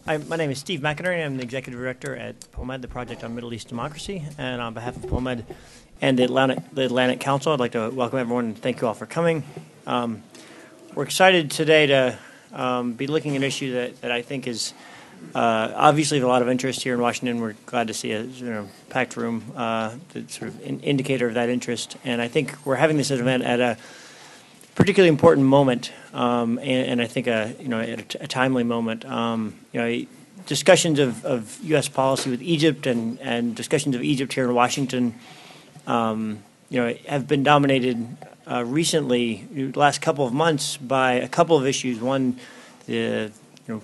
My name is Steve McInerney. I'm the Executive Director at POMED, the Project on Middle East Democracy. And on behalf of POMED and the Atlantic Council, I'd like to welcome everyone and thank you all for coming. We're excited today to be looking at an issue that I think is obviously of a lot of interest here in Washington. We're glad to see a packed room, the sort of indicator of that interest. And I think we're having this event at a particularly important moment, and I think at a timely moment. Discussions of U.S. policy with Egypt and discussions of Egypt here in Washington, have been dominated recently, the last couple of months, by a couple of issues. One, the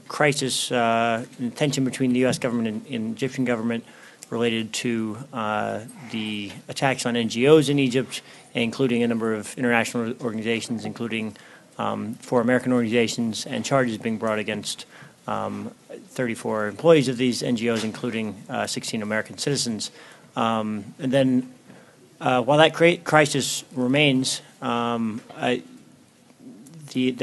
crisis, and tension between the U.S. government and Egyptian government related to the attacks on NGOs in Egypt, including a number of international organizations, including 4 American organizations, and charges being brought against 34 employees of these NGOs, including 16 American citizens. And then, while that crisis remains, there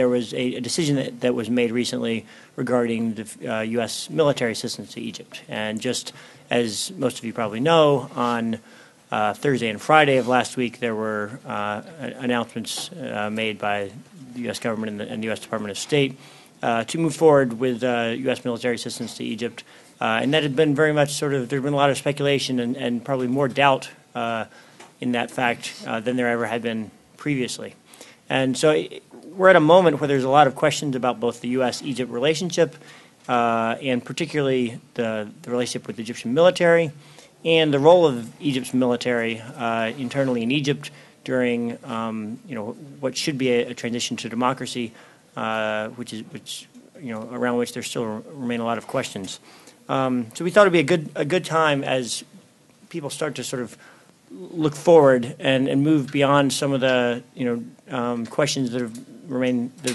was a decision that was made recently regarding the U.S. military assistance to Egypt. And just as most of you probably know, on Thursday and Friday of last week, there were announcements made by the U.S. government and the U.S. Department of State to move forward with U.S. military assistance to Egypt. And that had been very much there had been a lot of speculation and probably more doubt in that fact than there ever had been previously. And so we're at a moment where there's a lot of questions about both the U.S.-Egypt relationship and particularly the relationship with the Egyptian military and the role of Egypt's military internally in Egypt during what should be a transition to democracy, which around which there still remain a lot of questions. So we thought it'd be a good time as people start to sort of look forward and move beyond some of the questions that have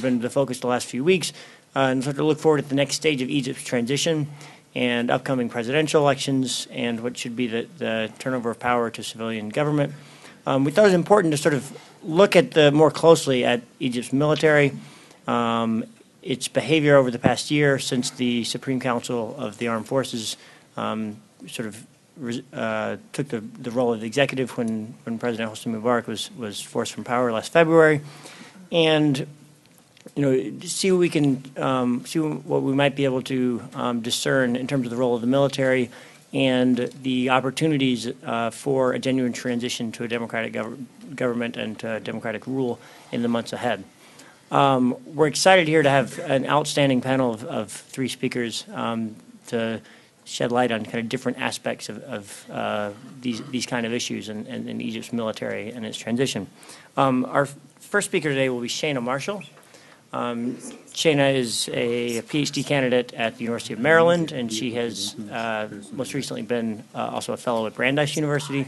been the focus the last few weeks, and start to look forward at the next stage of Egypt's transition and upcoming presidential elections and what should be the turnover of power to civilian government. We thought it was important to sort of look at more closely at Egypt's military, its behavior over the past year since the Supreme Council of the Armed Forces took the role of the executive when President Hosni Mubarak was forced from power last February, and see what we can see what we might be able to discern in terms of the role of the military and the opportunities for a genuine transition to a democratic government and to democratic rule in the months ahead. We're excited here to have an outstanding panel of 3 speakers to shed light on kind of different aspects of these kind of issues in Egypt's military and its transition. Our first speaker today will be Shana Marshall. Shana is a PhD candidate at the University of Maryland, and she has most recently been also a fellow at Brandeis University.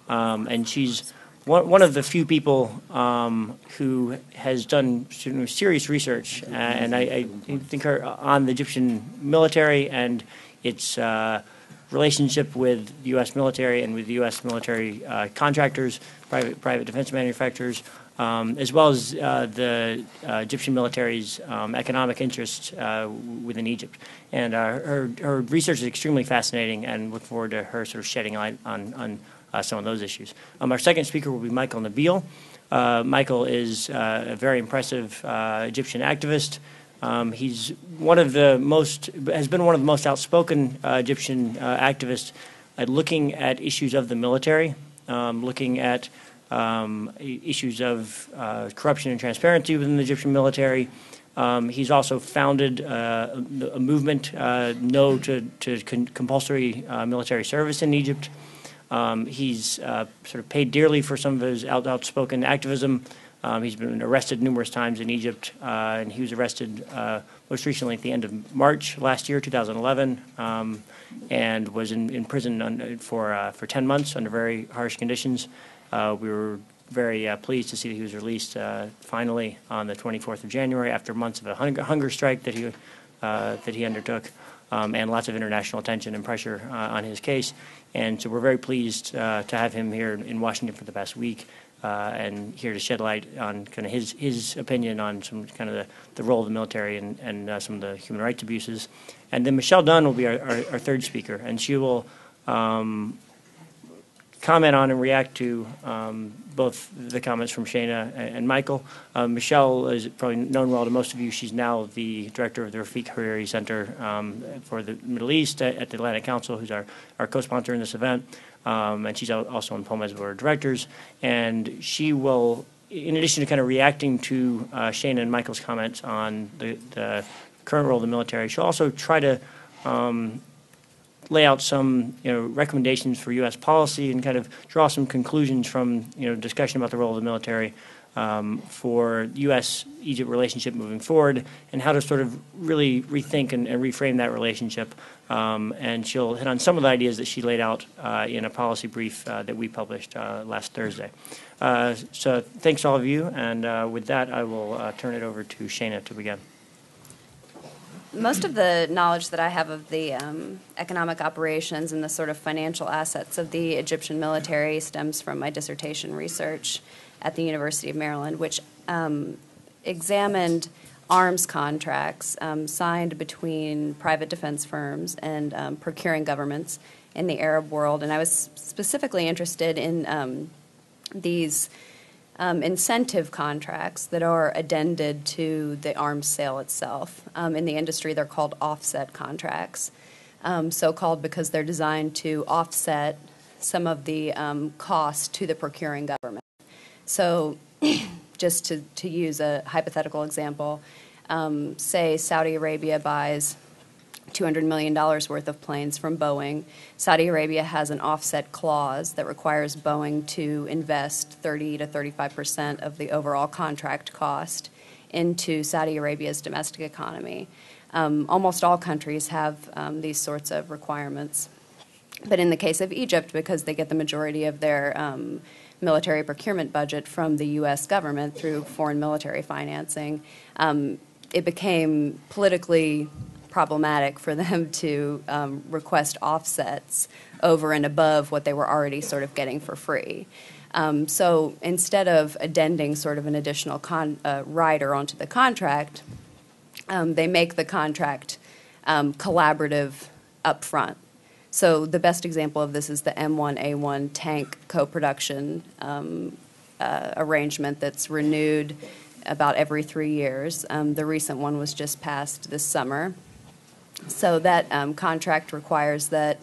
And she's one of the few people who has done serious research, and I think her on the Egyptian military and its relationship with the U.S. military and with the U.S. military contractors, private defense manufacturers, as well as the Egyptian military's economic interests within Egypt. And her research is extremely fascinating, and look forward to her sort of shedding light on some of those issues. Our second speaker will be Maikel Nabil. Maikel is a very impressive Egyptian activist. He's has been one of the most outspoken Egyptian activists at looking at issues of the military, looking at issues of corruption and transparency within the Egyptian military. He's also founded a movement, No to Compulsory Military Service in Egypt. He's sort of paid dearly for some of his outspoken activism. He's been arrested numerous times in Egypt, and he was arrested most recently at the end of March last year, 2011, and was in prison for 10 months under very harsh conditions. We were very pleased to see that he was released finally on the 24th of January after months of a hunger strike that he undertook, and lots of international attention and pressure on his case. And so we're very pleased to have him here in Washington for the past week and here to shed light on kind of his opinion on some kind of the role of the military and some of the human rights abuses. And then Michele Dunne will be our third speaker, and she will comment on and react to both the comments from Shana and Maikel. Michele is probably known well to most of you. She's now the director of the Rafik Hariri Center for the Middle East at the Atlantic Council, who's our co-sponsor in this event. And she's also on POMED's board of directors. And she will, in addition to kind of reacting to Shana and Maikel's comments on the current role of the military, she'll also try to lay out some recommendations for U.S. policy and kind of draw some conclusions from discussion about the role of the military for U.S.-Egypt relationship moving forward, and how to sort of really rethink and reframe that relationship. And she'll hit on some of the ideas that she laid out in a policy brief that we published last Thursday. So thanks all of you, and with that I will turn it over to Shana to begin. Most of the knowledge that I have of the economic operations and the sort of financial assets of the Egyptian military stems from my dissertation research at the University of Maryland, which examined arms contracts signed between private defense firms and procuring governments in the Arab world. And I was specifically interested in these incentive contracts that are addended to the arms sale itself. In the industry, they're called offset contracts, so called because they're designed to offset some of the cost to the procuring government. So just to use a hypothetical example, say Saudi Arabia buys $200 million worth of planes from Boeing. Saudi Arabia has an offset clause that requires Boeing to invest 30 to 35% of the overall contract cost into Saudi Arabia's domestic economy. Almost all countries have these sorts of requirements. But in the case of Egypt, because they get the majority of their military procurement budget from the U.S. government through foreign military financing, it became politically problematic for them to request offsets over and above what they were already sort of getting for free. So instead of addending sort of an additional rider onto the contract, they make the contract collaborative up front. So the best example of this is the M1A1 tank co-production arrangement that's renewed about every 3 years. The recent one was just passed this summer. So that contract requires that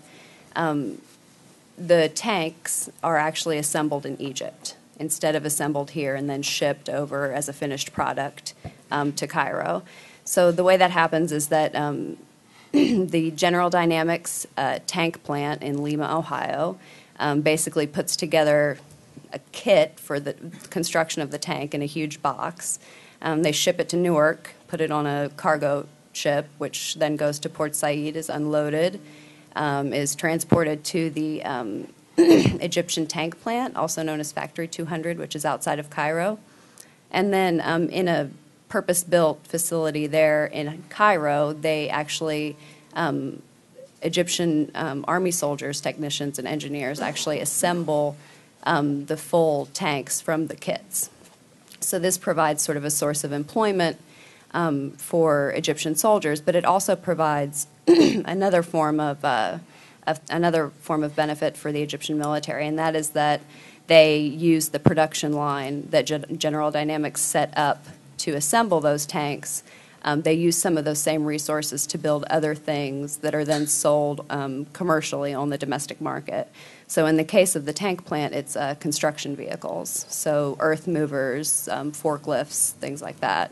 the tanks are actually assembled in Egypt instead of assembled here and then shipped over as a finished product to Cairo. So the way that happens is that the General Dynamics tank plant in Lima, Ohio, basically puts together a kit for the construction of the tank in a huge box. They ship it to Newark, put it on a cargo ship, which then goes to Port Said, is unloaded, is transported to the Egyptian tank plant, also known as Factory 200, which is outside of Cairo. And then in a purpose-built facility there in Cairo, they actually, Egyptian army soldiers, technicians, and engineers actually assemble the full tanks from the kits. So this provides sort of a source of employment for Egyptian soldiers, but it also provides another form of benefit for the Egyptian military, and that is that they use the production line that General Dynamics set up to assemble those tanks. They use some of those same resources to build other things that are then sold commercially on the domestic market. So in the case of the tank plant, it's construction vehicles, so earth movers, forklifts, things like that.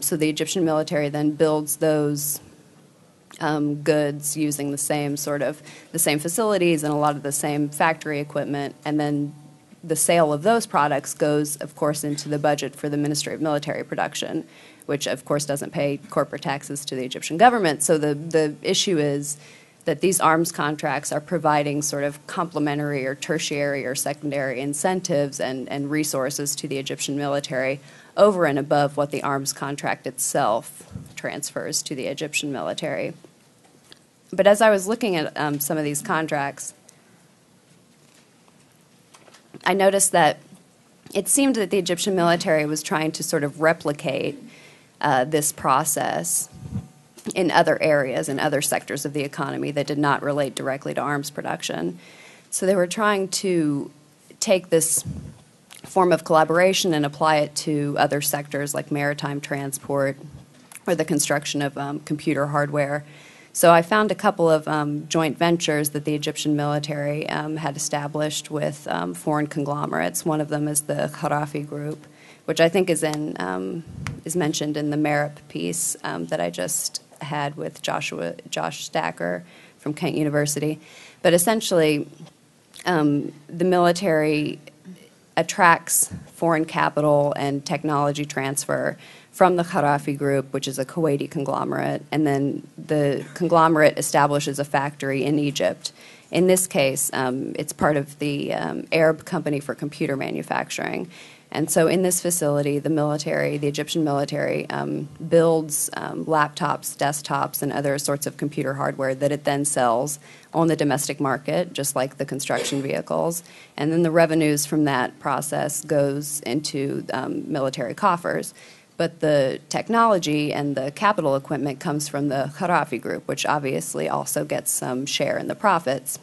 So the Egyptian military then builds those goods using the same facilities and a lot of the same factory equipment, and then the sale of those products goes, of course, into the budget for the Ministry of Military Production, which, of course, doesn't pay corporate taxes to the Egyptian government. So the issue is that these arms contracts are providing sort of complementary or tertiary or secondary incentives and resources to the Egyptian military over and above what the arms contract itself transfers to the Egyptian military. But as I was looking at some of these contracts, I noticed that it seemed that the Egyptian military was trying to sort of replicate this process in other areas, in other sectors of the economy that did not relate directly to arms production. So they were trying to take this form of collaboration and apply it to other sectors like maritime transport or the construction of computer hardware. So I found a couple of joint ventures that the Egyptian military had established with foreign conglomerates. One of them is the Hariri Group, which I think is mentioned in the Merip piece that I just had with Josh Stacker from Kent University. But essentially, the military attracts foreign capital and technology transfer from the Hariri Group, which is a Kuwaiti conglomerate, and then the conglomerate establishes a factory in Egypt. In this case, it's part of the Arab Company for Computer Manufacturing. And so in this facility, the military, the Egyptian military, builds laptops, desktops, and other sorts of computer hardware that it then sells on the domestic market, just like the construction vehicles. And then the revenues from that process goes into military coffers. But the technology and the capital equipment comes from the Hariri Group, which obviously also gets some share in the profits.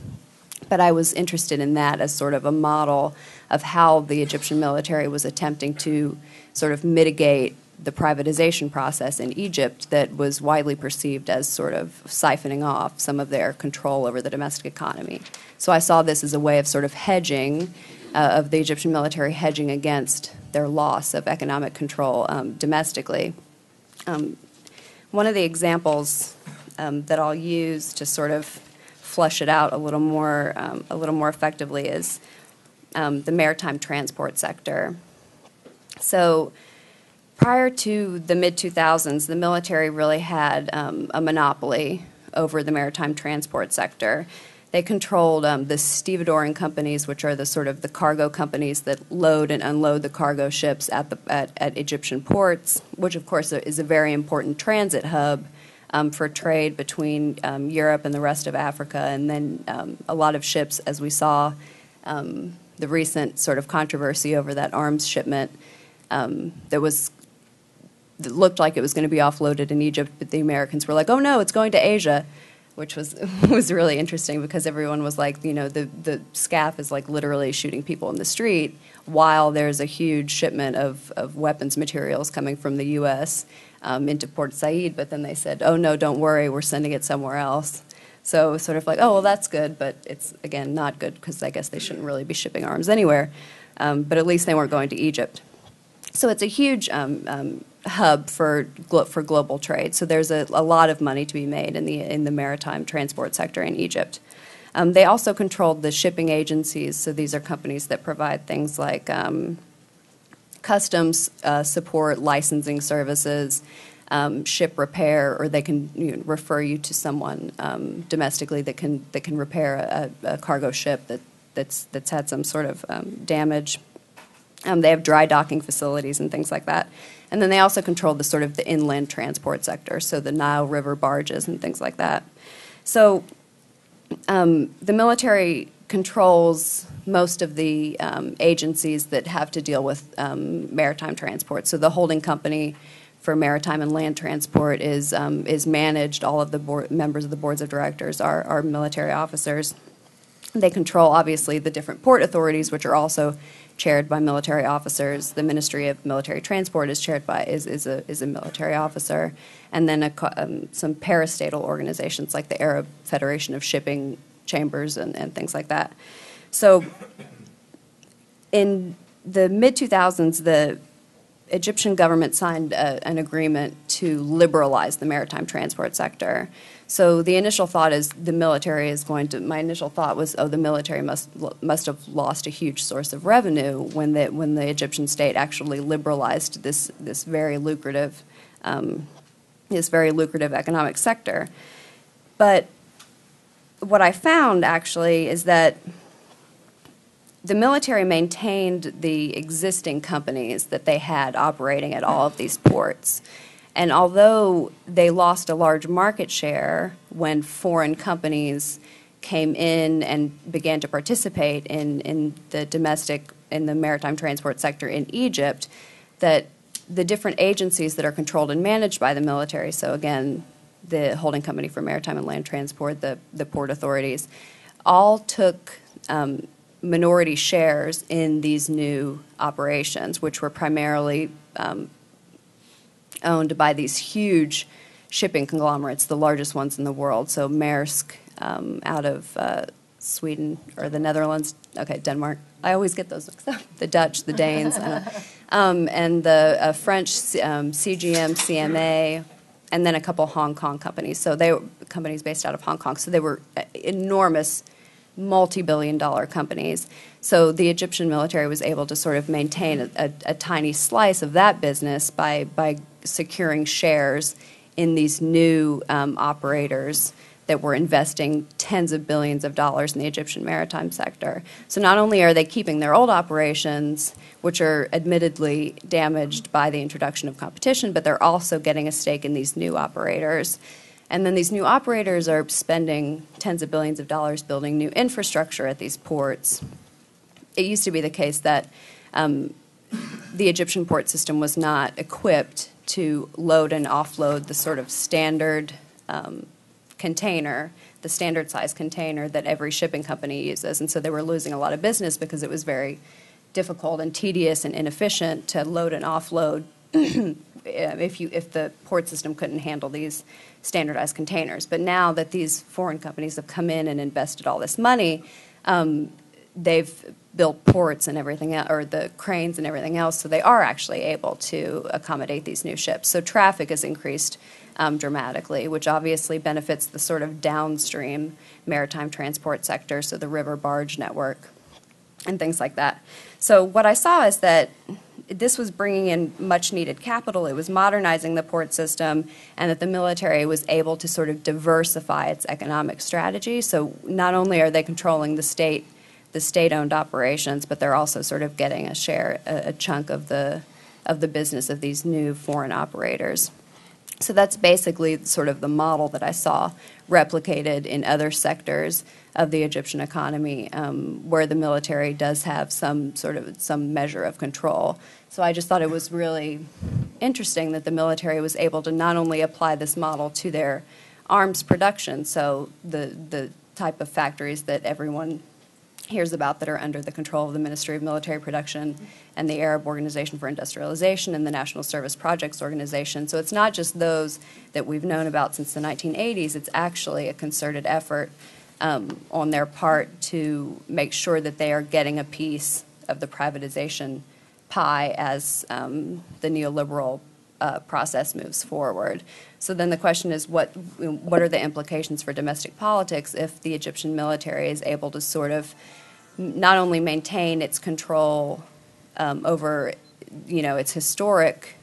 But I was interested in that as sort of a model of how the Egyptian military was attempting to sort of mitigate the privatization process in Egypt that was widely perceived as sort of siphoning off some of their control over the domestic economy. So I saw this as a way of sort of hedging, of the Egyptian military hedging against their loss of economic control domestically. One of the examples that I'll use to sort of flush it out a little more effectively is the maritime transport sector. So prior to the mid-2000s, the military really had a monopoly over the maritime transport sector. They controlled the stevedoring companies, which are the sort of the cargo companies that load and unload the cargo ships at Egyptian ports, which of course is a very important transit hub for trade between Europe and the rest of Africa. And then a lot of ships, as we saw the recent sort of controversy over that arms shipment that looked like it was going to be offloaded in Egypt, but the Americans were like, oh no, it's going to Asia, which was really interesting because everyone was like, you know, the SCAF is like literally shooting people in the street while there's a huge shipment of weapons materials coming from the U.S. Into Port Said, but then they said, oh no, don't worry, we're sending it somewhere else. So it was sort of like, oh, well, that's good, but it's, again, not good because I guess they shouldn't really be shipping arms anywhere. But at least they weren't going to Egypt. So it's a huge hub for global trade. So there's a lot of money to be made in the maritime transport sector in Egypt. They also controlled the shipping agencies. So these are companies that provide things like customs support, licensing services, ship repair, or they can refer you to someone domestically that can repair a cargo ship that's had some sort of damage. They have dry docking facilities and things like that. And then they also control the sort of the inland transport sector, so the Nile River barges and things like that. So the military controls most of the agencies that have to deal with maritime transport. So the holding company for maritime and land transport is managed. All of the members of the boards of directors are military officers. They control, obviously, the different port authorities, which are also chaired by military officers. The Ministry of Military Transport is chaired by is a military officer, and then some parastatal organizations like the Arab Federation of Shipping Chambers and things like that. So, in the mid-2000s, the Egyptian government signed an agreement to liberalize the maritime transport sector. So the initial thought is the military is going to. My initial thought was, oh, the military must have lost a huge source of revenue when the Egyptian state actually liberalized this very lucrative economic sector. But what I found actually is that the military maintained the existing companies that they had operating at all of these ports. And although they lost a large market share when foreign companies came in and began to participate in the domestic the maritime transport sector in Egypt, that the different agencies that are controlled and managed by the military, so again, the holding company for maritime and land transport, the port authorities, all took minority shares in these new operations, which were primarily owned by these huge shipping conglomerates, the largest ones in the world. So Maersk out of Sweden or the Netherlands, okay, Denmark. I always get those mixed up. The Dutch, the Danes, and the French CGM, CMA, and then a couple Hong Kong companies. So they were companies based out of Hong Kong. So they were enormous, multi-billion-dollar companies. So the Egyptian military was able to sort of maintain a tiny slice of that business by securing shares in these new operators that were investing tens of billions of dollars in the Egyptian maritime sector. So not only are they keeping their old operations, which are admittedly damaged by the introduction of competition, but they're also getting a stake in these new operators. And then these new operators are spending tens of billions of dollars building new infrastructure at these ports. It used to be the case that the Egyptian port system was not equipped to load and offload the sort of standard container, the standard size container that every shipping company uses. And so they were losing a lot of business because it was very difficult and tedious and inefficient to load and offload if the port system couldn't handle these standardized containers. But now that these foreign companies have come in and invested all this money, they've built ports and everything else, or the cranes and everything else, so they are actually able to accommodate these new ships. So traffic has increased dramatically, which obviously benefits the sort of downstream maritime transport sector, so the river barge network and things like that. So what I saw is that this was bringing in much needed capital, it was modernizing the port system, and that the military was able to sort of diversify its economic strategy. So not only are they controlling the state-owned operations, but they're also sort of getting a share, a chunk of the business of these new foreign operators. So that's basically sort of the model that I saw replicated in other sectors of the Egyptian economy, where the military does have some measure of control. So I just thought it was really interesting that the military was able to not only apply this model to their arms production, so the type of factories that everyone hears about that are under the control of the Ministry of Military Production and the Arab Organization for Industrialization and the National Service Projects Organization. So it's not just those that we've known about since the 1980s. It's actually a concerted effort on their part to make sure that they are getting a piece of the privatization pie as the neoliberal process moves forward. So then the question is, what are the implications for domestic politics if the Egyptian military is able to sort of not only maintain its control over, its historic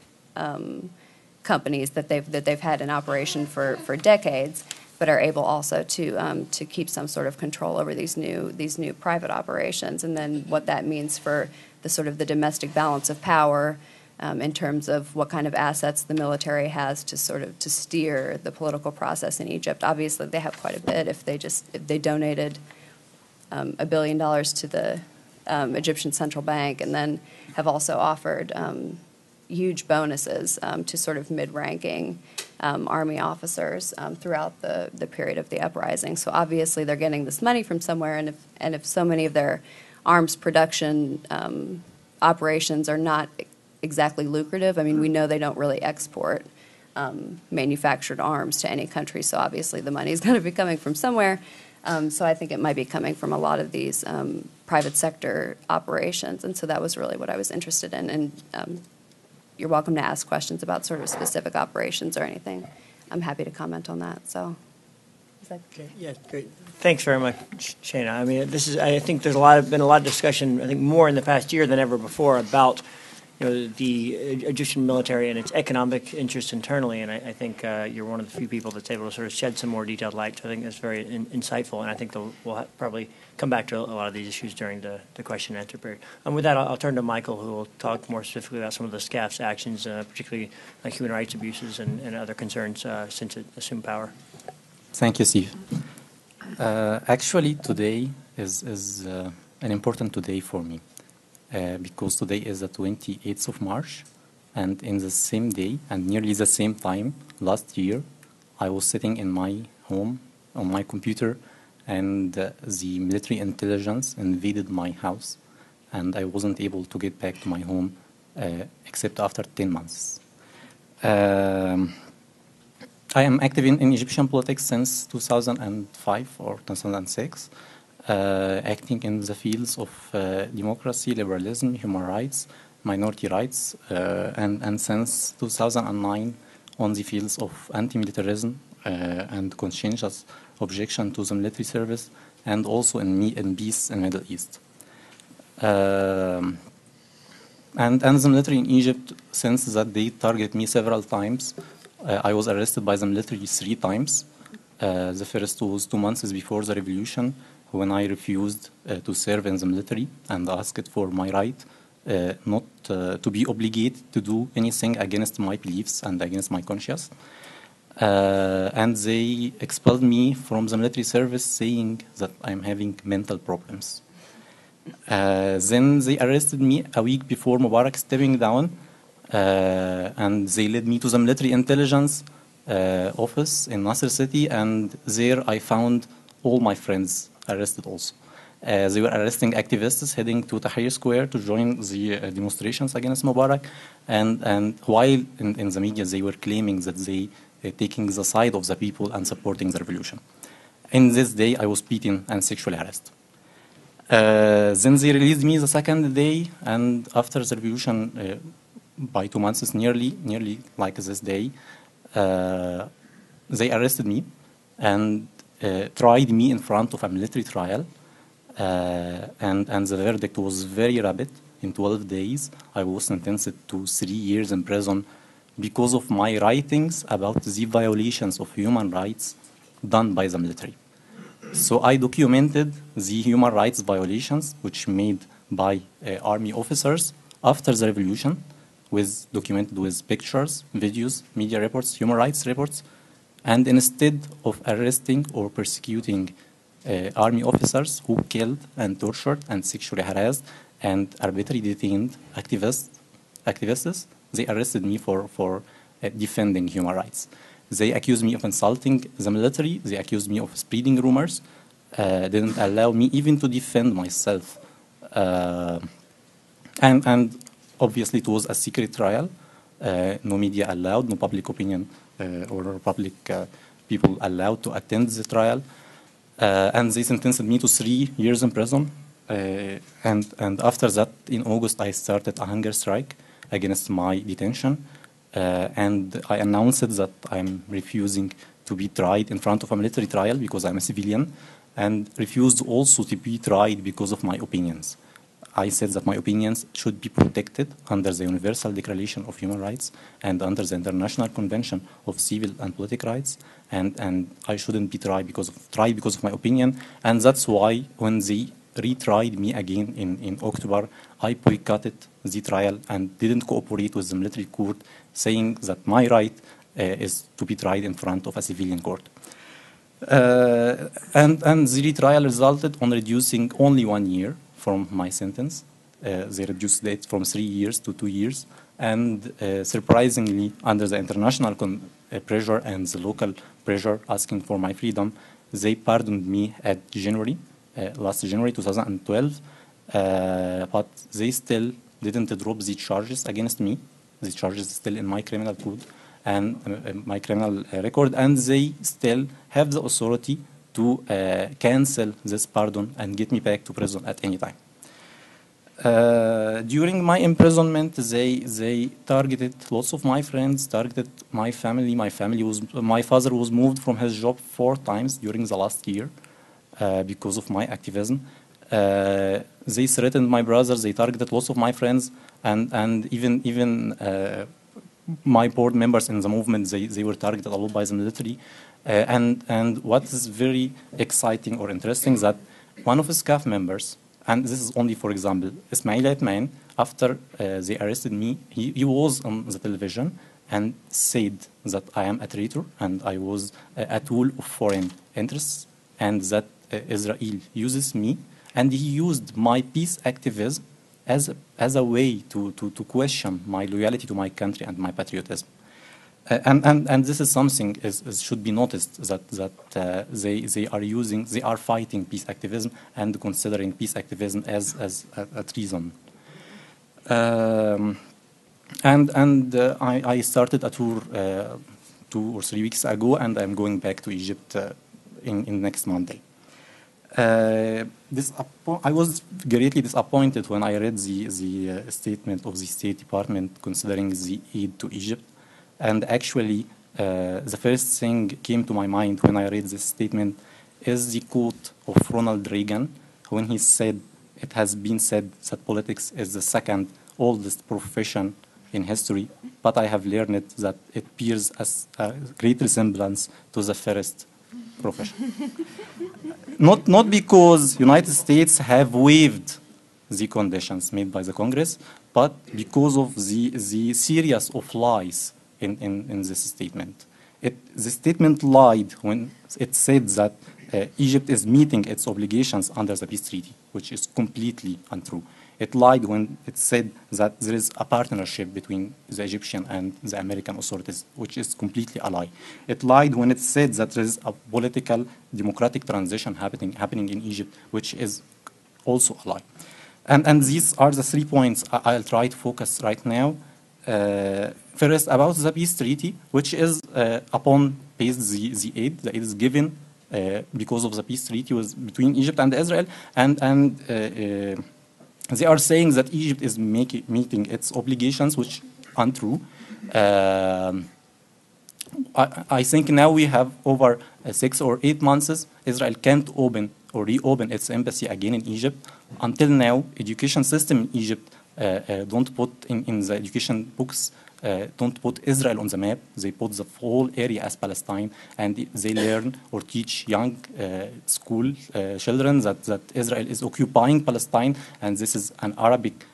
companies that they've had in operation for decades, but are able also to keep some sort of control over these new private operations, and then what that means for the sort of the domestic balance of power. In terms of what kind of assets the military has to steer the political process in Egypt. Obviously, they have quite a bit. If they donated $1 billion to the Egyptian central bank, and then have also offered huge bonuses to sort of mid-ranking army officers throughout the period of the uprising. So obviously, they're getting this money from somewhere, and if so many of their arms production operations are not exactly lucrative. I mean, we know they don't really export manufactured arms to any country, so obviously the money is going to be coming from somewhere. So I think it might be coming from a lot of these private sector operations, and so that was really what I was interested in. And you're welcome to ask questions about sort of specific operations or anything. I'm happy to comment on that. So. Okay. Yeah, great. Thanks very much, Shana. I mean, I think there's been a lot of discussion, I think more in the past year than ever before, about the Egyptian military and its economic interests internally, and I think you're one of the few people that's able to sort of shed some more detailed light. So I think that's very insightful, and I think we'll probably come back to a lot of these issues during the question and answer period. With that, I'll turn to Maikel, who will talk more specifically about some of the SCAF's actions, particularly human rights abuses and other concerns since it assumed power. Thank you, Steve. Actually, today is an important day for me. because today is the 28th of March. And in the same day and nearly the same time last year, I was sitting in my home on my computer, and the military intelligence invaded my house, and I wasn't able to get back to my home except after 10 months. I am active in Egyptian politics since 2005 or 2006, acting in the fields of democracy, liberalism, human rights, minority rights, and since 2009 on the fields of anti-militarism and conscientious objection to the military service, and also in peace in Middle East. And the military in Egypt, since that they targeted me several times. I was arrested by the military 3 times. The first was 2 months before the revolution, when I refused to serve in the military and asked for my right not to be obligated to do anything against my beliefs and against my conscience. And they expelled me from the military service, saying that I'm having mental problems. Then they arrested me a week before Mubarak stepping down, and they led me to the military intelligence office in Nasser City, and there I found all my friends arrested also. They were arresting activists heading to Tahrir Square to join the demonstrations against Mubarak, and while in the media they were claiming that they taking the side of the people and supporting the revolution. In this day I was beaten and sexually harassed. Then they released me the second day, and after the revolution, by 2 months, nearly like this day, they arrested me and tried me in front of a military trial, and the verdict was very rapid. In 12 days, I was sentenced to 3 years in prison because of my writings about the violations of human rights done by the military. So I documented the human rights violations which made by army officers after the revolution, documented with pictures, videos, media reports, human rights reports, and instead of arresting or persecuting army officers who killed and tortured and sexually harassed and arbitrarily detained activists, they arrested me for defending human rights. They accused me of insulting the military. They accused me of spreading rumors. Didn't allow me even to defend myself. And obviously it was a secret trial. No media allowed, no public opinion or public people allowed to attend the trial. And they sentenced me to 3 years in prison. And after that, in August, I started a hunger strike against my detention. And I announced that I'm refusing to be tried in front of a military trial because I'm a civilian, and refused also to be tried because of my opinions. I said that my opinions should be protected under the Universal Declaration of Human Rights and under the International Convention of Civil and Political Rights, and I shouldn't be tried because of my opinion. And that's why when they retried me again in October, I boycotted the trial and didn't cooperate with the military court, saying that my right is to be tried in front of a civilian court. And the retrial resulted on reducing only 1 year from my sentence. They reduced it from 3 years to 2 years. And surprisingly, under the international pressure and the local pressure asking for my freedom, they pardoned me at last January 2012. But they still didn't drop the charges against me. The charges still in my criminal code and my criminal record, and they still have the authority to cancel this pardon and get me back to prison at any time. During my imprisonment, they targeted lots of my friends, targeted my family. My father was moved from his job 4 times during the last year because of my activism. They threatened my brothers. They targeted lots of my friends, and even my board members in the movement. They were targeted a lot by the military. And what is very exciting or interesting that one of his staff members, and this is only for example, Ismail Atman, after they arrested me, he was on the television and said that I am a traitor and I was a tool of foreign interests, and that Israel uses me, and he used my peace activism as a way to question my loyalty to my country and my patriotism. And this is something should be noticed that they are fighting peace activism and considering peace activism as a treason. I started a tour 2 or 3 weeks ago, and I'm going back to Egypt in next Monday. I was greatly disappointed when I read the statement of the State Department considering the aid to Egypt. And actually, the first thing came to my mind when I read this statement is the quote of Ronald Reagan when he said, "It has been said that politics is the second oldest profession in history, but I have learned that it bears a great resemblance to the first profession." Not because United States have waived the conditions made by the Congress, but because of the series of lies in this statement. The statement lied when it said that Egypt is meeting its obligations under the peace treaty, which is completely untrue. It lied when it said that there is a partnership between the Egyptian and the American authorities, which is completely a lie. It lied when it said that there is a political democratic transition happening in Egypt, which is also a lie. And these are the 3 points I'll try to focus right now. First, about the peace treaty, which is upon based the aid. The aid is given because of the peace treaty between Egypt and Israel, and they are saying that Egypt is meeting its obligations, which untrue. I think now we have over 6 or 8 months. Israel can't open or reopen its embassy again in Egypt. Until now, education system in Egypt don't put in the education books, don't put Israel on the map. They put the whole area as Palestine, and they learn or teach young school children that Israel is occupying Palestine, and this is an Arabic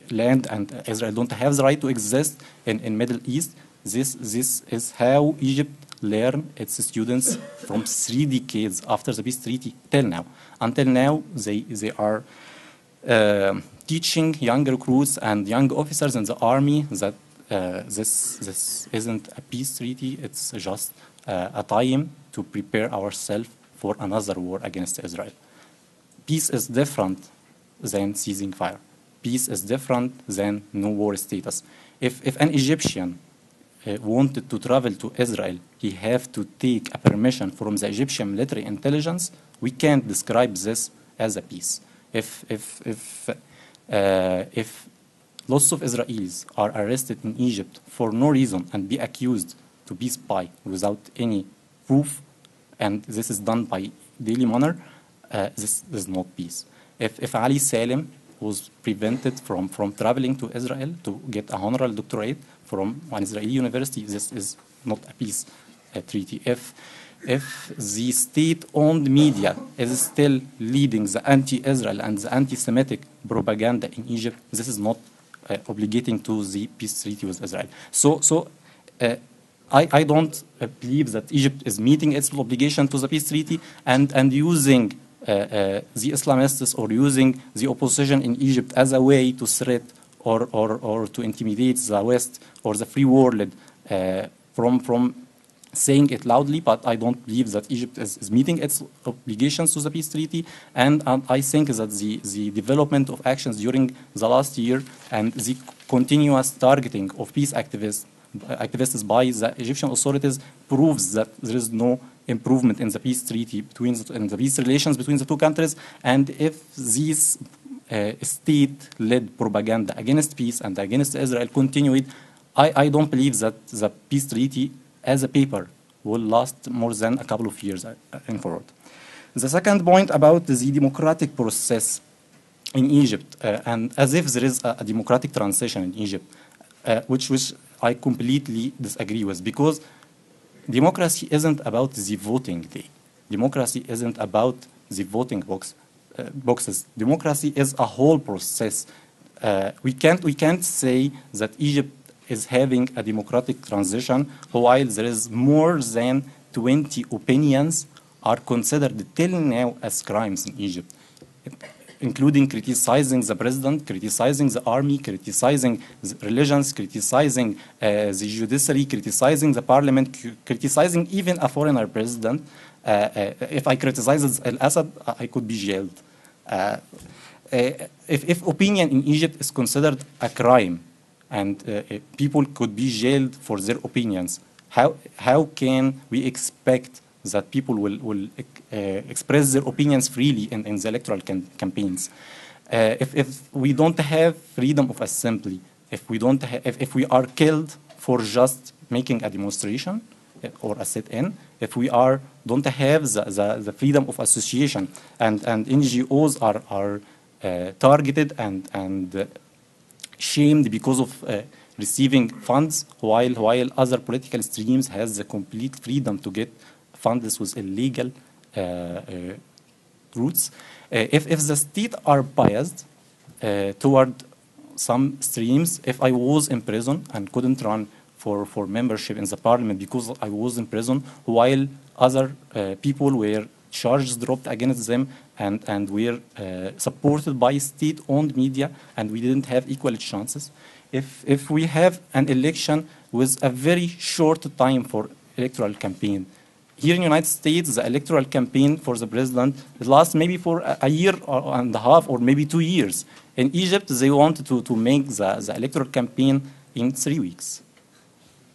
land, and Israel don't have the right to exist in Middle East. This is how Egypt learn its students from 3 decades after the peace treaty till now. Until now, they are teaching young recruits and young officers in the army that this isn't a peace treaty, it's just a time to prepare ourselves for another war against Israel. Peace is different than ceasing fire. Peace is different than no war status. If an Egyptian wanted to travel to Israel, he have to take a permission from the Egyptian military intelligence. We can't describe this as a peace. If lots of Israelis are arrested in Egypt for no reason and be accused to be spy without any proof, and this is done by daily manner, this is not peace. If Ali Salim was prevented from traveling to Israel to get a honorary doctorate from an Israeli university, this is not a peace treaty. If the state-owned media is still leading the anti-Israel and the anti-Semitic propaganda in Egypt, this is not obligating to the peace treaty with Israel. So I don't believe that Egypt is meeting its obligation to the peace treaty and using the Islamists or using the opposition in Egypt as a way to threat or to intimidate the West or the free world from saying it loudly, but I don't believe that Egypt is meeting its obligations to the peace treaty. And I think that the development of actions during the last year and the continuous targeting of peace activists by the Egyptian authorities proves that there is no improvement in the peace treaty in the peace relations between the 2 countries. And if these state-led propaganda against peace and against Israel continued, I don't believe that the peace treaty as a paper will last more than a couple of years in forward. The second point about the democratic process in Egypt, and as if there is a democratic transition in Egypt, which I completely disagree with, because democracy isn't about the voting day. Democracy isn't about the voting boxes. Democracy is a whole process. We can't say that Egypt is having a democratic transition while there is more than 20 opinions are considered till now as crimes in Egypt. including criticizing the president, criticizing the army, criticizing the religions, criticizing the judiciary, criticizing the parliament, criticizing even a foreigner president. If I criticize al-Assad, I could be jailed. If opinion in Egypt is considered a crime, and people could be jailed for their opinions, how can we expect that people will express their opinions freely in the electoral campaigns? If we don't have freedom of assembly, if we are killed for just making a demonstration or a sit-in, if we don't have the freedom of association, and NGOs are targeted and shamed because of receiving funds, while other political streams has the complete freedom to get funds with illegal routes. If the state are biased toward some streams, if I was in prison and couldn't run for membership in the parliament because I was in prison, while other people were charges dropped against them and were supported by state-owned media, and we didn't have equal chances. If we have an election with a very short time for electoral campaign, here in the United States, the electoral campaign for the president lasts maybe for a year and a half or maybe 2 years. In Egypt, they wanted to make the electoral campaign in 3 weeks.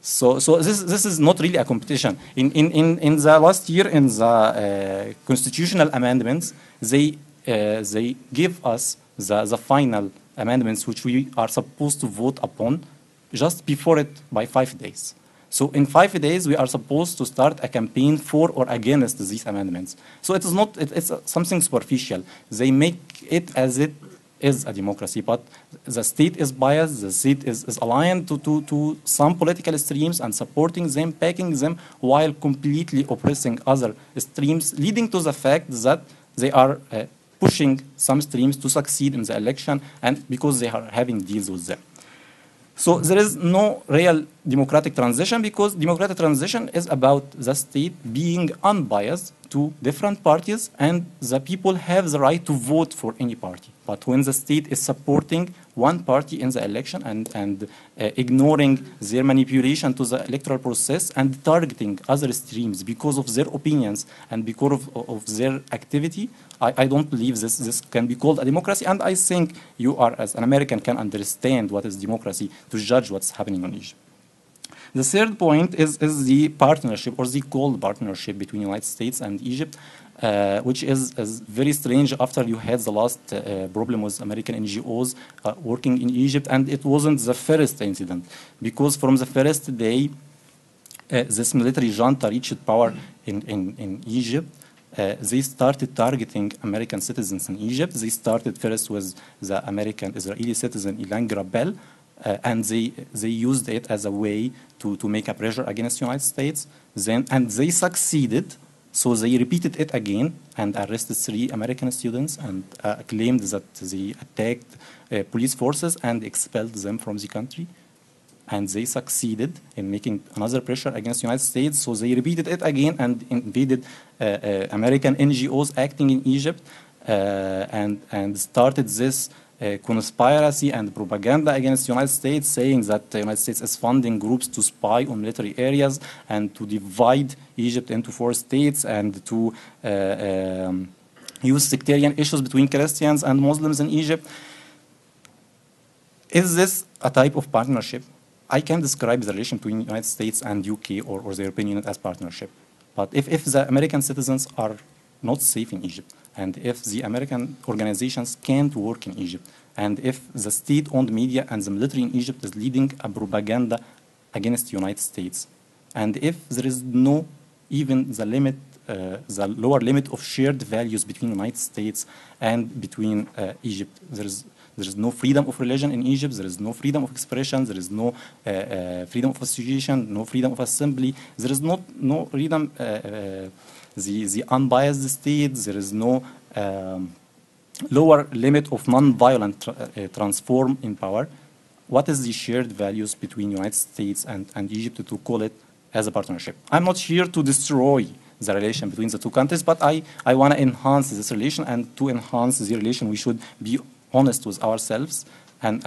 So this is not really a competition. In the last year, in the constitutional amendments, they give us the final amendments which we are supposed to vote upon just before it by 5 days. So in 5 days, we are supposed to start a campaign for or against these amendments. So it is not, it's something superficial. They make it as it is a democracy, but the state is biased, the state is aligned to some political streams and supporting them, backing them, while completely oppressing other streams, leading to the fact that they are pushing some streams to succeed in the election, and because they are having deals with them. So there is no real democratic transition, because democratic transition is about the state being unbiased to different parties, and the people have the right to vote for any party. But when the state is supporting one party in the election and ignoring their manipulation to the electoral process and targeting other streams because of their opinions and because of their activity, I don't believe this can be called a democracy. And I think you are, as an American, can understand what is democracy to judge what's happening in Egypt. The third point is the partnership, or the cold partnership between the United States and Egypt, which is very strange after you had the last problem with American NGOs working in Egypt, and it wasn't the first incident, because from the first day this military junta reached power in Egypt, they started targeting American citizens in Egypt. They started first with the American-Israeli citizen Ilan Grabel, and they used it as a way to make a pressure against the United States. And they succeeded, so they repeated it again and arrested 3 American students and claimed that they attacked police forces and expelled them from the country. And they succeeded in making another pressure against the United States, so they repeated it again and invaded American NGOs acting in Egypt and started this conspiracy and propaganda against the United States, saying that the United States is funding groups to spy on military areas and to divide Egypt into 4 states and to use sectarian issues between Christians and Muslims in Egypt. Is this a type of partnership? I can describe the relation between the United States and UK or the European Union as partnership. But if the American citizens are not safe in Egypt, and if the American organizations can't work in Egypt, and if the state-owned media and the military in Egypt is leading a propaganda against the United States, and if there is no even the limit, the lower limit of shared values between the United States and between Egypt, there is no freedom of religion in Egypt, there is no freedom of expression, there is no freedom of association, no freedom of assembly, there is no freedom, the unbiased state, there is no lower limit of non-violent transform in power. What is the shared values between the United States and Egypt to call it as a partnership? I'm not here to destroy the relation between the two countries, but I want to enhance this relation, and to enhance the relation, we should be honest with ourselves and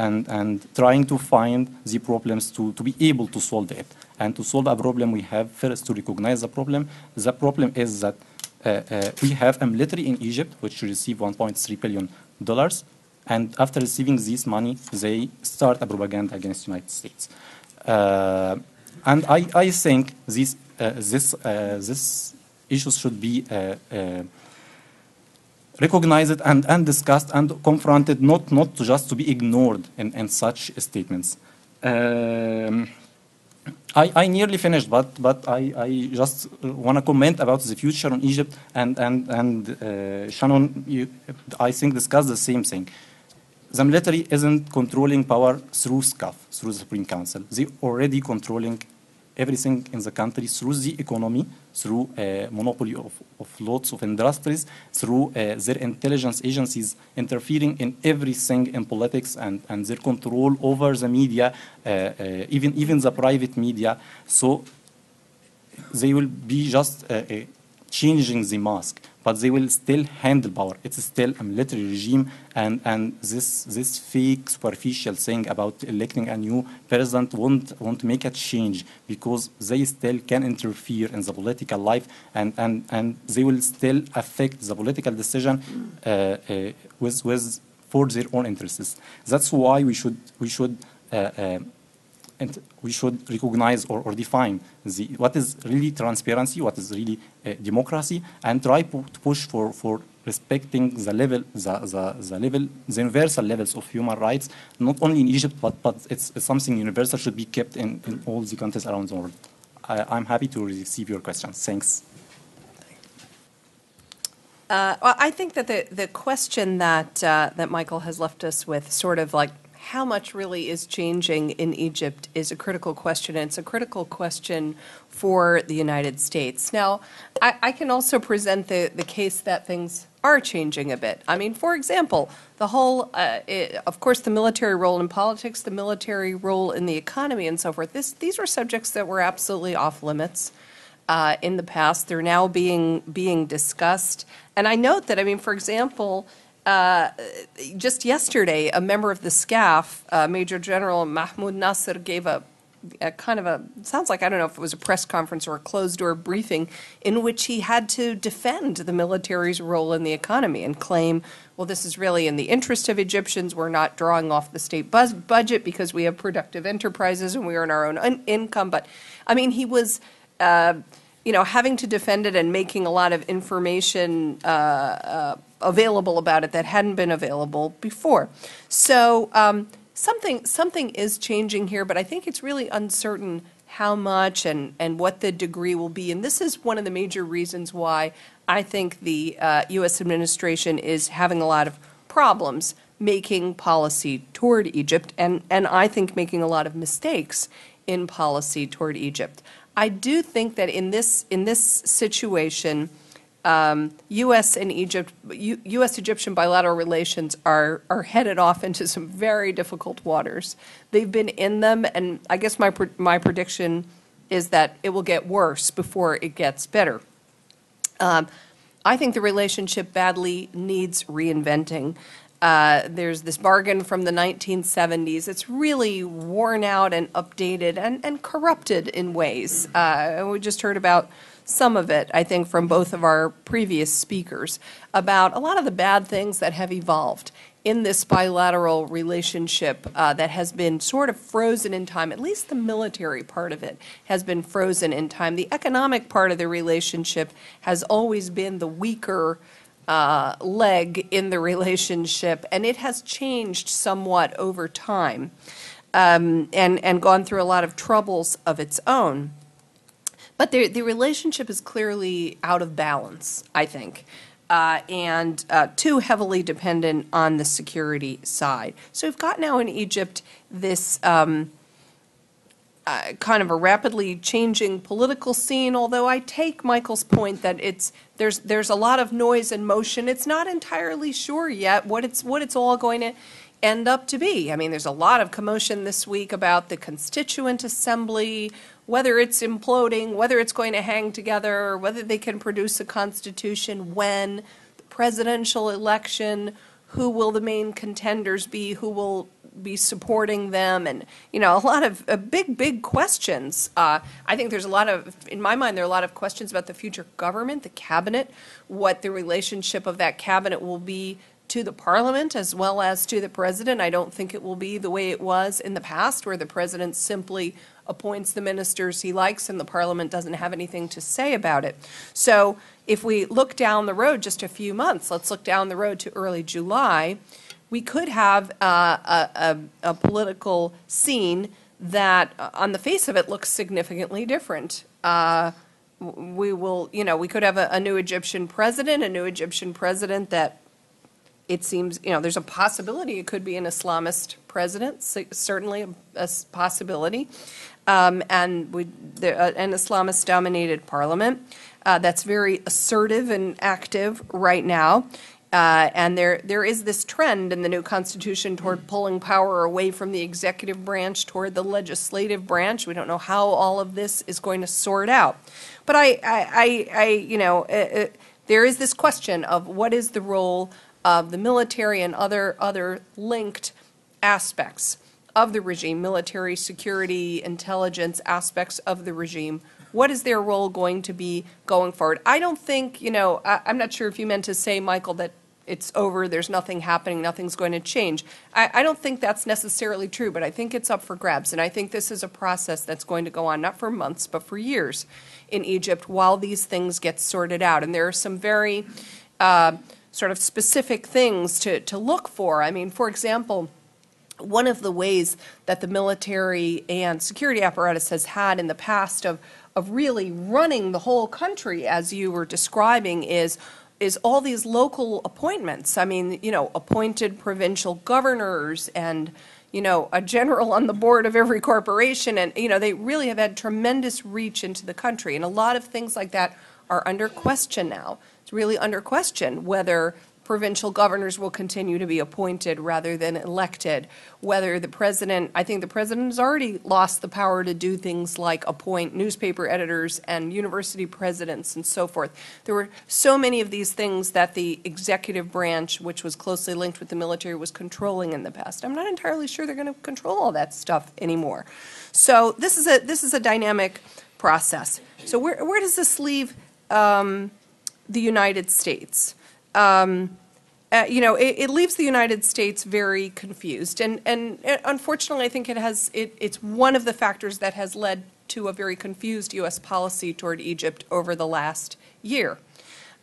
trying to find the problems to be able to solve it. And to solve a problem, we have first to recognize the problem. The problem is that we have a military in Egypt which received $1.3 billion, and after receiving this money, they start a propaganda against the United States. And I think this issues should be recognized and discussed and confronted, not just to be ignored in such statements. I nearly finished, but I just want to comment about the future in Egypt, and Shannon, I think, discussed the same thing. The military isn't controlling power through SCAF, through the Supreme Council. They're already controlling everything in the country through the economy, through monopoly of lots of industries, through their intelligence agencies interfering in everything in politics, and their control over the media, even the private media. So they will be just changing the mask, but they will still handle power. It's still a military regime, and this fake superficial thing about electing a new president won't make a change, because they still can interfere in the political life, and they will still affect the political decision with for their own interests. That's why we should recognize or define what is really transparency, what is really democracy, and try to push for respecting the universal levels of human rights, not only in Egypt, but it's something universal, should be kept in all the countries around the world. I'm happy to receive your questions. Thanks. Well, I think that the question that Maikel has left us with, sort of like how much really is changing in Egypt, is a critical question, and it's a critical question for the United States. Now, I can also present the case that things are changing a bit. I mean, for example, the whole, of course, the military role in politics, the military role in the economy, and so forth. These were subjects that were absolutely off limits in the past. They're now being discussed. And I note that, I mean, for example, just yesterday, a member of the SCAF, Major General Mahmoud Nasser, gave a kind of a, sounds like, I don't know if it was a press conference or a closed-door briefing, in which he had to defend the military's role in the economy and claim, well, this is really in the interest of Egyptians. We're not drawing off the state budget because we have productive enterprises and we earn our own income. But, I mean, he was, having to defend it and making a lot of information available about it that hadn't been available before. So something is changing here, but I think it's really uncertain how much and what the degree will be. And this is one of the major reasons why I think the U.S. administration is having a lot of problems making policy toward Egypt, and I think making a lot of mistakes in policy toward Egypt. I do think that in this situation, U.S.-Egyptian bilateral relations are headed off into some very difficult waters. They've been in them, and I guess my prediction is that it will get worse before it gets better. I think the relationship badly needs reinventing. There's this bargain from the 1970s. It's really worn out and updated and corrupted in ways. We just heard about some of it, I think, from both of our previous speakers, about a lot of the bad things that have evolved in this bilateral relationship that has been sort of frozen in time. At least the military part of it has been frozen in time. The economic part of the relationship has always been the weaker leg in the relationship, and it has changed somewhat over time and gone through a lot of troubles of its own. But the relationship is clearly out of balance, I think, and too heavily dependent on the security side. So we've got now in Egypt this kind of a rapidly changing political scene, although I take Maikel's point that there's a lot of noise and motion. It's not entirely sure yet what it's all going to end up to be? I mean, there's a lot of commotion this week about the Constituent Assembly, whether it's imploding, whether it's going to hang together, whether they can produce a constitution, when, the presidential election, who will the main contenders be, who will be supporting them, and, you know, a lot of big questions. I think there's a lot of, in my mind, there are a lot of questions about the future government, the cabinet, what the relationship of that cabinet will be to the parliament as well as to the president. I don't think it will be the way it was in the past, where the president simply appoints the ministers he likes and the parliament doesn't have anything to say about it. So if we look down the road just a few months, let's look down the road to early July, we could have a political scene that, on the face of it, looks significantly different. We will, you know, we could have a new Egyptian president that, it seems, you know, there's a possibility it could be an Islamist president, certainly a possibility, and an Islamist-dominated parliament that's very assertive and active right now. And there is this trend in the new Constitution toward pulling power away from the executive branch toward the legislative branch. We don't know how all of this is going to sort out. But there is this question of what is the role of the military and other linked aspects of the regime, military, security, intelligence aspects of the regime. What is their role going to be going forward? I don't think, I'm not sure if you meant to say, Michael, that it's over, there's nothing happening, nothing's going to change. I don't think that's necessarily true, but I think it's up for grabs. And I think this is a process that's going to go on not for months, but for years in Egypt while these things get sorted out. And there are some very sort of specific things to look for. I mean, for example, one of the ways that the military and security apparatus has had in the past of really running the whole country, as you were describing, is all these local appointments. I mean, appointed provincial governors and, a general on the board of every corporation. And, they really have had tremendous reach into the country. And a lot of things like that are under question now. It's really under question whether provincial governors will continue to be appointed rather than elected, whether the president, I think the president has already lost the power to do things like appoint newspaper editors and university presidents and so forth. There were so many of these things that the executive branch, which was closely linked with the military, was controlling in the past. I'm not entirely sure they're going to control all that stuff anymore. So this is a dynamic process. So where does this leave the United States? It leaves the United States very confused, and unfortunately, I think it's one of the factors that has led to a very confused U.S. policy toward Egypt over the last year.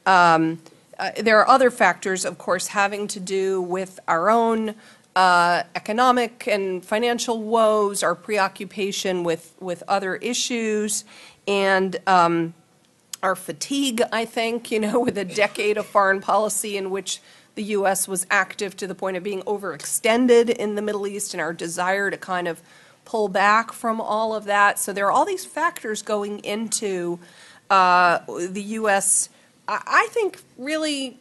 There are other factors, of course, having to do with our own economic and financial woes, our preoccupation with other issues, and our fatigue, I think, with a decade of foreign policy in which the U.S. was active to the point of being overextended in the Middle East, and our desire to kind of pull back from all of that. So there are all these factors going into the U.S., I think, really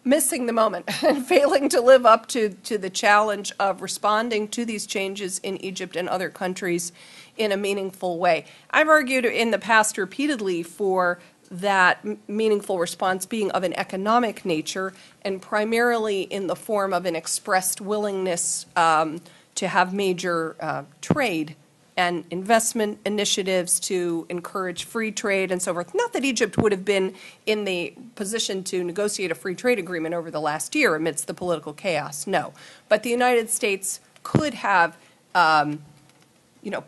missing the moment and failing to live up to the challenge of responding to these changes in Egypt and other countries in a meaningful way. I've argued in the past repeatedly for that meaningful response being of an economic nature and primarily in the form of an expressed willingness to have major trade and investment initiatives to encourage free trade and so forth. Not that Egypt would have been in the position to negotiate a free trade agreement over the last year amidst the political chaos, no. But the United States could have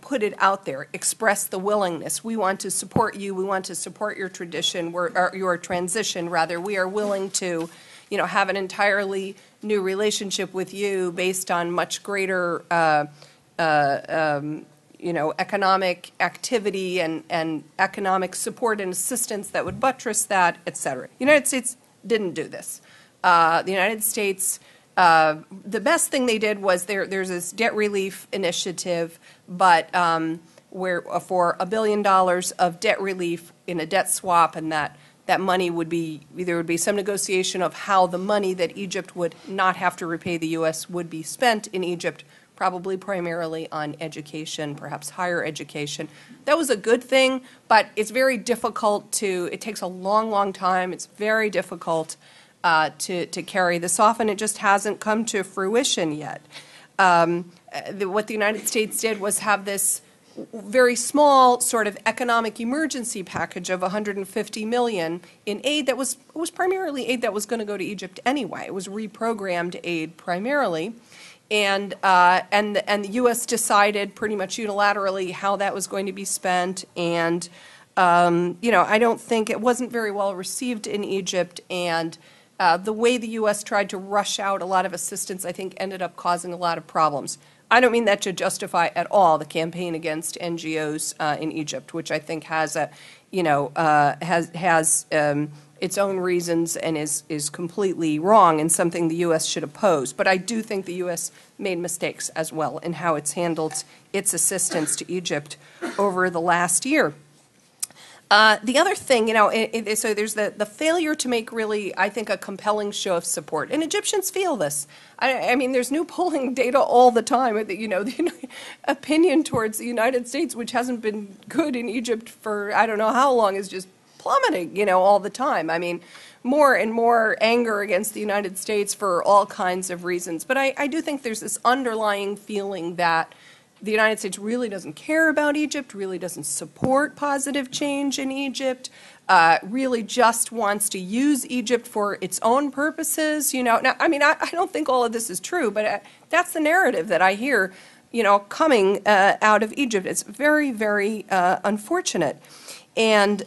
put it out there, express the willingness. We want to support you. We want to support your tradition, or your transition, rather. We are willing to, have an entirely new relationship with you based on much greater, economic activity and economic support and assistance that would buttress that, et cetera. The United States didn't do this. The United States, the best thing they did was there's this debt relief initiative, but where for $1 billion of debt relief in a debt swap, and that that money would be, there would be some negotiation of how the money that Egypt would not have to repay the U.S. would be spent in Egypt, probably primarily on education, perhaps higher education. That was a good thing, but it's very difficult to, it takes a long, long time. It's very difficult to carry this off, and it just hasn't come to fruition yet. What the United States did was have this very small sort of economic emergency package of $150 million in aid that was primarily aid that was going to go to Egypt anyway. It was reprogrammed aid primarily. And the U.S. decided pretty much unilaterally how that was going to be spent. And, I don't think it wasn't very well received in Egypt. And the way the U.S. tried to rush out a lot of assistance, I think, ended up causing a lot of problems. I don't mean that to justify at all the campaign against NGOs in Egypt, which I think has a, has its own reasons and is completely wrong and something the U.S. should oppose. But I do think the U.S. made mistakes as well in how it's handled its assistance to Egypt over the last year. The other thing, so there's the failure to make really, I think, a compelling show of support. And Egyptians feel this. I mean, there's new polling data all the time. The opinion towards the United States, which hasn't been good in Egypt for I don't know how long, is just plummeting, all the time. I mean, more and more anger against the United States for all kinds of reasons. But I do think there's this underlying feeling that the United States really doesn't care about Egypt, really doesn't support positive change in Egypt, really just wants to use Egypt for its own purposes. Now, I mean, I don't think all of this is true, but that's the narrative that I hear, coming out of Egypt. It's very, very unfortunate. And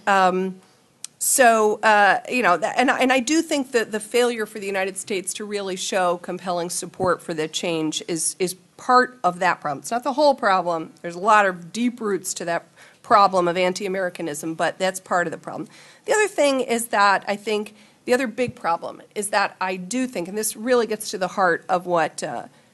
so, and I do think that the failure for the United States to really show compelling support for the change is part of that problem. It's not the whole problem. There's a lot of deep roots to that problem of anti-Americanism, but that's part of the problem. The other thing is that I think the other big problem is that I do think, and this really gets to the heart of what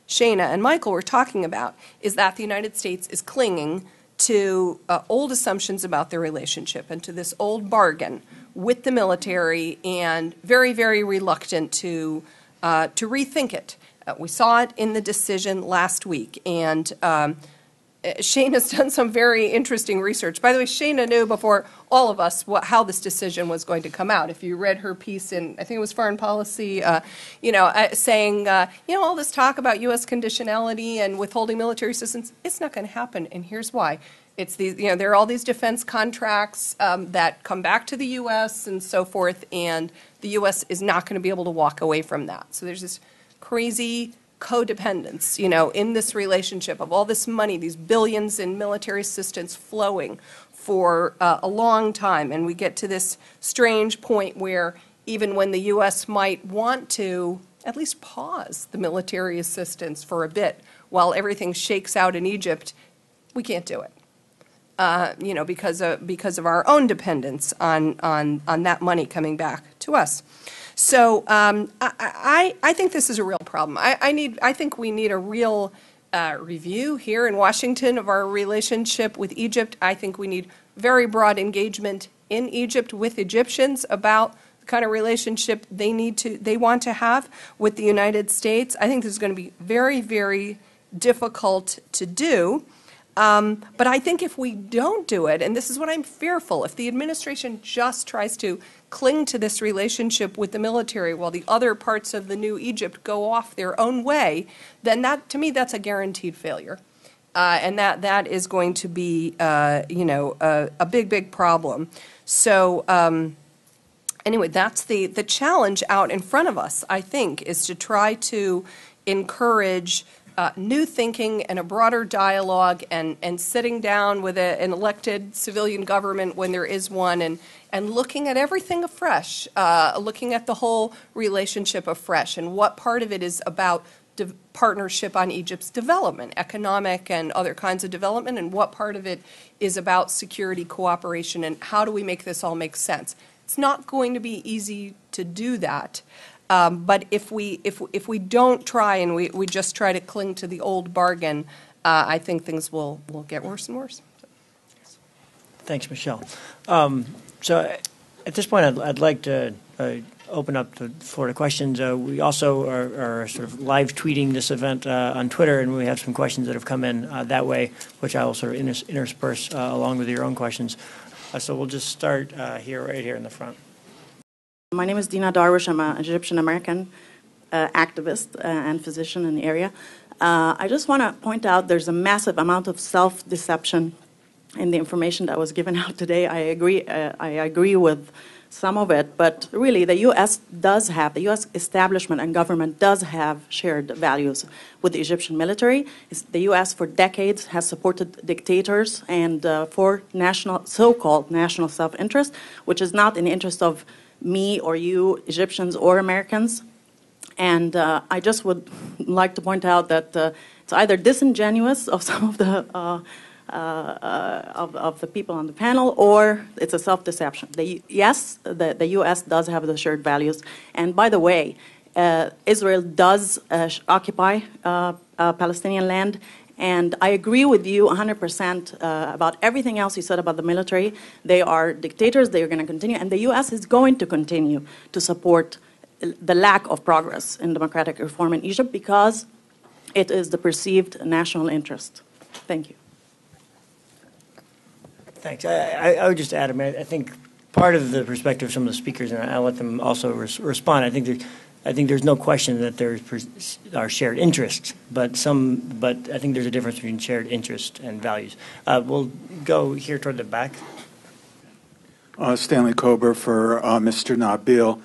Shana and Maikel were talking about, is that the United States is clinging to old assumptions about their relationship and to this old bargain with the military, and very, very reluctant to rethink it. We saw it in the decision last week, and Shana's done some very interesting research. By the way, Shana knew before all of us how this decision was going to come out. If you read her piece in, I think it was Foreign Policy, saying, all this talk about U.S. conditionality and withholding military assistance, it's not going to happen, and here's why. It's these, there are all these defense contracts that come back to the U.S. and so forth, and the U.S. is not going to be able to walk away from that. So there's this crazy codependence, in this relationship of all this money, these billions in military assistance flowing for a long time. And we get to this strange point where even when the U.S. might want to at least pause the military assistance for a bit while everything shakes out in Egypt, we can't do it. Because of our own dependence on that money coming back to us. So I think this is a real problem. I think we need a real review here in Washington of our relationship with Egypt. I think we need very broad engagement in Egypt with Egyptians about the kind of relationship they want to have with the United States. I think this is going to be very, very difficult to do. But I think if we don't do it, and this is what I'm fearful, if the administration just tries to cling to this relationship with the military while the other parts of the new Egypt go off their own way, then to me, that's a guaranteed failure. And that is going to be, a big, big problem. So anyway, that's the challenge out in front of us, I think, is to try to encourage new thinking and a broader dialogue, and sitting down with an elected civilian government when there is one, and looking at everything afresh, looking at the whole relationship afresh, and what part of it is about partnership on Egypt's development, economic and other kinds of development, and what part of it is about security cooperation, and how do we make this all make sense. It's not going to be easy to do that. But if we don't try and we just try to cling to the old bargain, I think things will get worse and worse. Thanks, Michele. So At this point, I'd like to open up the floor to questions. We also are sort of live tweeting this event on Twitter, and we have some questions that have come in that way, which I will sort of intersperse along with your own questions. So we'll just start right here in the front. My name is Dina Darwish. I'm an Egyptian-American activist and physician in the area. I just want to point out there's a massive amount of self-deception in the information that was given out today. I agree with some of it, but really the U.S. the U.S. establishment and government does have shared values with the Egyptian military. The U.S. for decades has supported dictators and for so-called national self-interest, which is not in the interest of me or you, Egyptians or Americans. And I just would like to point out that it's either disingenuous of some of the of the people on the panel, or it's a self-deception. Yes, the U.S. does have the shared values. And by the way, Israel does occupy Palestinian land. And I agree with you 100% about everything else you said about the military. They are dictators. They are going to continue. And the U.S. is going to continue to support the lack of progress in democratic reform in Egypt because it is the perceived national interest. Thank you. Thanks. I would just add, I think part of the perspective of some of the speakers, and I'll let them also respond. I think there's no question that there are shared interests, but I think there's a difference between shared interest and values. We'll go here toward the back. Stanley Kober for Mr. Nabil.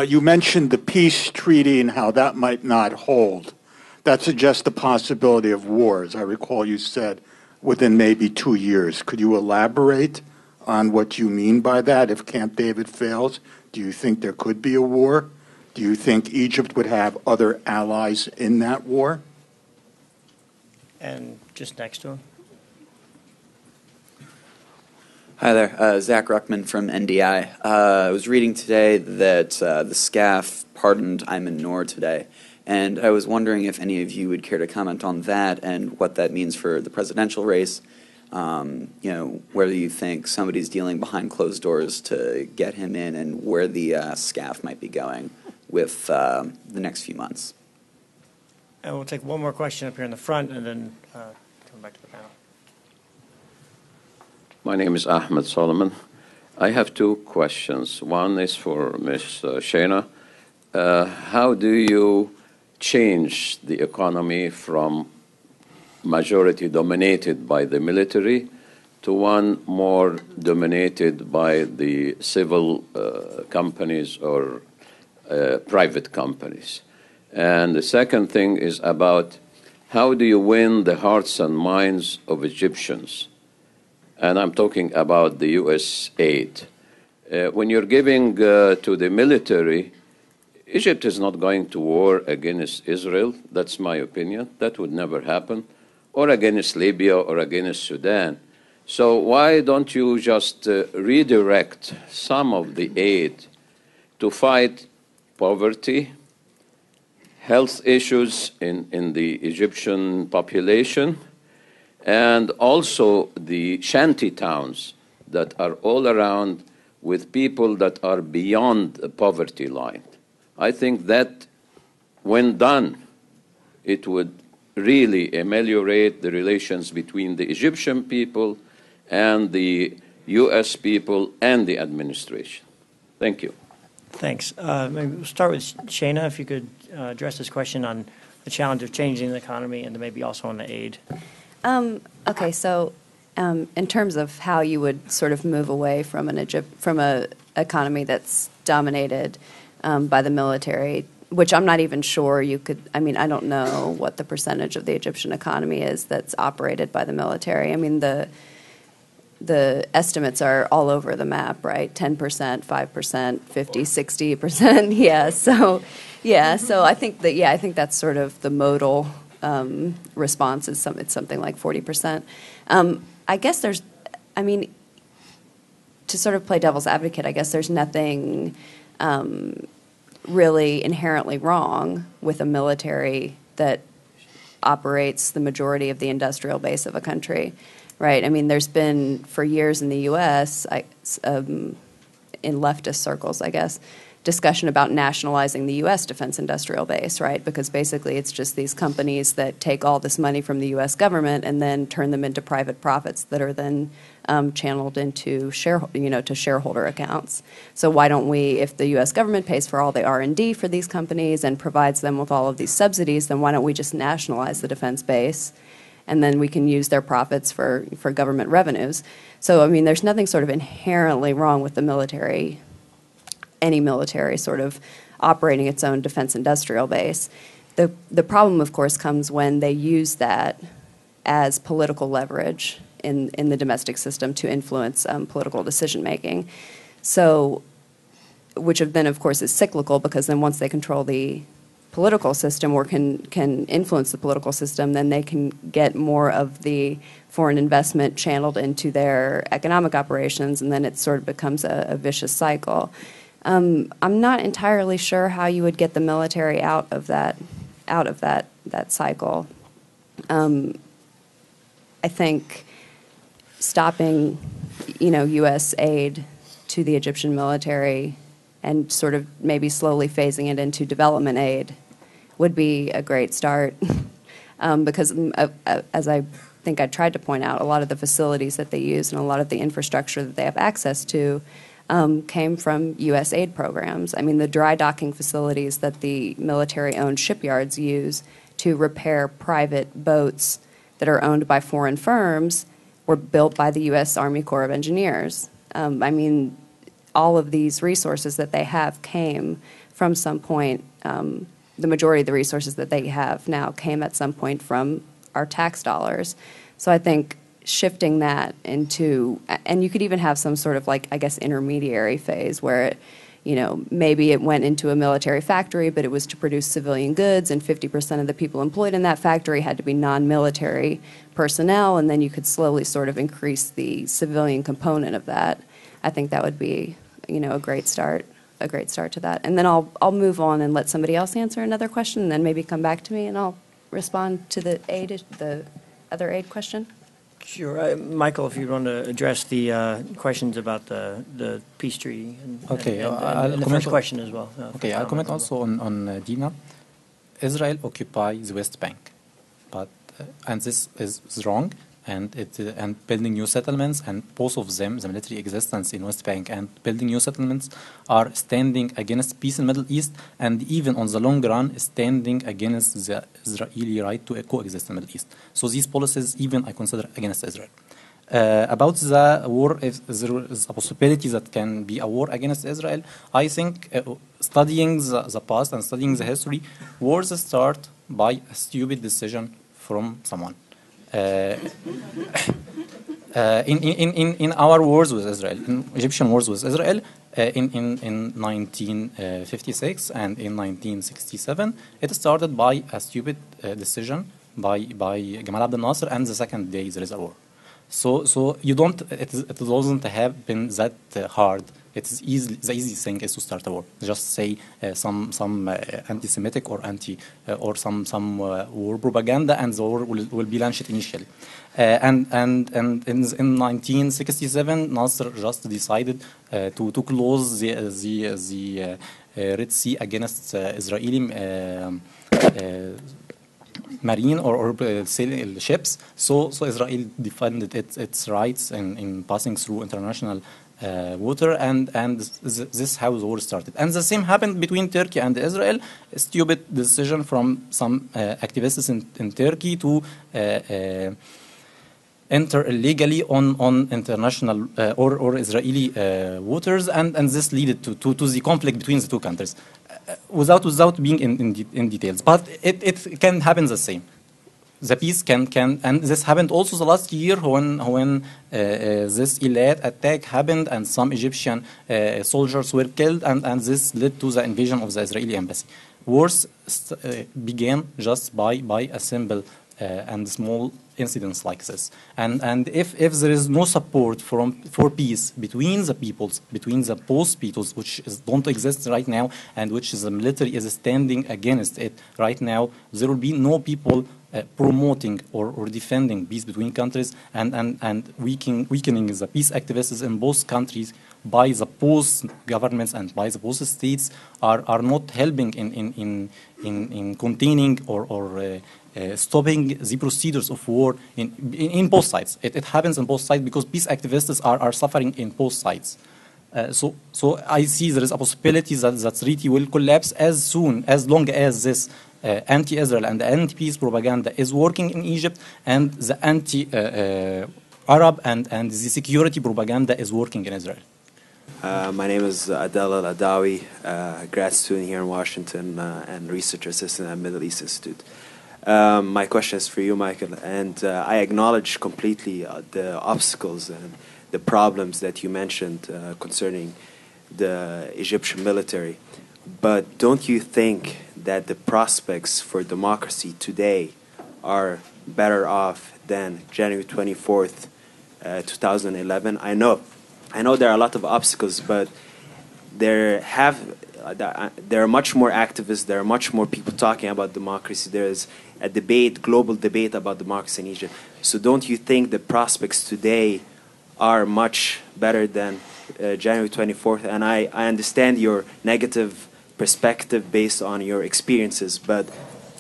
You mentioned the peace treaty and how that might not hold. That suggests the possibility of wars. I recall you said within maybe 2 years. Could you elaborate on what you mean by that? If Camp David fails, do you think there could be a war? Do you think Egypt would have other allies in that war? And just next to him. Hi there, Zach Ruckman from NDI. I was reading today that the SCAF pardoned Ayman Noor today, and I was wondering if any of you would care to comment on that and what that means for the presidential race. Whether you think somebody's dealing behind closed doors to get him in, and where the SCAF might be going with the next few months. And we'll take one more question up here in the front, and then come back to the panel. My name is Ahmed Solomon. I have two questions. One is for Ms. Shana. How do you change the economy from majority dominated by the military to one more dominated by the civil companies or private companies? And the second thing is about how do you win the hearts and minds of Egyptians? And I'm talking about the U.S. aid. When you're giving to the military, Egypt is not going to war against Israel. That's my opinion. That would never happen. Or against Libya or against Sudan. So why don't you just redirect some of the aid to fight poverty, health issues in the Egyptian population, and also the shanty towns that are all around with people that are beyond the poverty line? I think that when done, it would really ameliorate the relations between the Egyptian people and the U.S. people and the administration. Thank you. Thanks. Maybe we'll start with Shana, if you could address this question on the challenge of changing the economy and then maybe also on the aid. Okay, so in terms of how you would sort of move away from an economy that's dominated by the military, which I'm not even sure you could. I mean, I don't know what the percentage of the Egyptian economy is that's operated by the military. I mean, the estimates are all over the map, right? 10%, 5%, 50, 60%. So I think that's sort of the modal response is it's something like 40%. I guess to sort of play devil's advocate, I guess there's nothing really inherently wrong with a military that operates the majority of the industrial base of a country, right? I mean, there's been for years in the U.S. in leftist circles, I guess, discussion about nationalizing the U.S. defense industrial base, right? Because basically it's just these companies that take all this money from the U.S. government and then turn them into private profits that are then channeled into to shareholder accounts. So why don't we, if the U.S. government pays for all the R&D for these companies and provides them with all of these subsidies, then why don't we just nationalize the defense base, and then we can use their profits for government revenues? So, I mean, there's nothing sort of inherently wrong with the military, any military sort of operating its own defense industrial base. The problem, of course, comes when they use that as political leverage in the domestic system to influence political decision-making. So, which then, of course, is cyclical, because then once they control the political system or can influence the political system, then they can get more of the foreign investment channeled into their economic operations, and then it sort of becomes a vicious cycle. I'm not entirely sure how you would get the military out of that cycle. I think stopping, U.S. aid to the Egyptian military and sort of maybe slowly phasing it into development aid would be a great start, because as I think I tried to point out, a lot of the facilities that they use and a lot of the infrastructure that they have access to came from U.S. aid programs. I mean, the dry docking facilities that the military-owned shipyards use to repair private boats that are owned by foreign firms were built by the U.S. Army Corps of Engineers. I mean, all of these resources that they have came from some point. The majority of the resources that they have now came at some point from our tax dollars. So I think shifting that into, and you could even have some sort of intermediary phase where maybe it went into a military factory, but it was to produce civilian goods, and 50% of the people employed in that factory had to be non-military personnel, and then you could slowly sort of increase the civilian component of that. I think that would be, a great start to that. And then I'll move on and let somebody else answer another question, and then maybe come back to me, and I'll respond to the other aid question. Sure. Michael, if you want to address the questions about the peace treaty and the first question as well. Okay, I'll comment also on Dina. Israel occupies the West Bank, but and this is wrong, and building new settlements, and both of them, the military existence in West Bank and building new settlements, are standing against peace in Middle East, and even on the long run, standing against the Israeli right to coexist in Middle East. So these policies, even I consider against Israel. About the war, if there is a possibility that can be a war against Israel, I think studying the past and studying the history, wars start by a stupid decision from someone. In our wars with Israel, in Egyptian wars with Israel, in 1956 and in 1967, it started by a stupid decision by Gamal Abdel Nasser, and the second day there is a war. So you don't. It doesn't have been that hard. It's easy. The easy thing is to start a war. Just say some anti-Semitic or some war propaganda, and the war will be launched initially. And in 1967, Nasser just decided to close the Red Sea against Israeli marine or sailing ships. So Israel defended its rights in passing through international water, and this is how the war started. And the same happened between Turkey and Israel. A stupid decision from some activists in Turkey to enter illegally on international or Israeli waters, and this led to the conflict between the two countries. Without being in details, but it can happen the same. The peace can, and this happened also the last year when this Eilat attack happened and some Egyptian soldiers were killed, and this led to the invasion of the Israeli embassy. Wars began just by a simple and small incidents like this, and if there is no support for peace between the peoples, between the both peoples, which don't exist right now, and which the military is standing against it right now, there will be no people promoting or defending peace between countries, and weakening the peace activists in both countries by the both governments and by the both states are not helping in containing or stopping the procedures of war in both sides. It happens on both sides because peace activists are suffering in both sides. So I see there is a possibility that that treaty will collapse as long as this anti-Israel and anti-peace propaganda is working in Egypt, and the anti-Arab and the security propaganda is working in Israel. My name is Adel Al-Adawi, grad student here in Washington and research assistant at Middle East Institute. My question is for you, Maikel, and I acknowledge completely the obstacles and the problems that you mentioned concerning the Egyptian military. But don't you think that the prospects for democracy today are better off than January 24th, 2011? I know there are a lot of obstacles, but there are much more activists, there are much more people talking about democracy. There is a debate, global debate about democracy in Egypt. So don't you think the prospects today are much better than January 24th? And I understand your negative perspective based on your experiences, but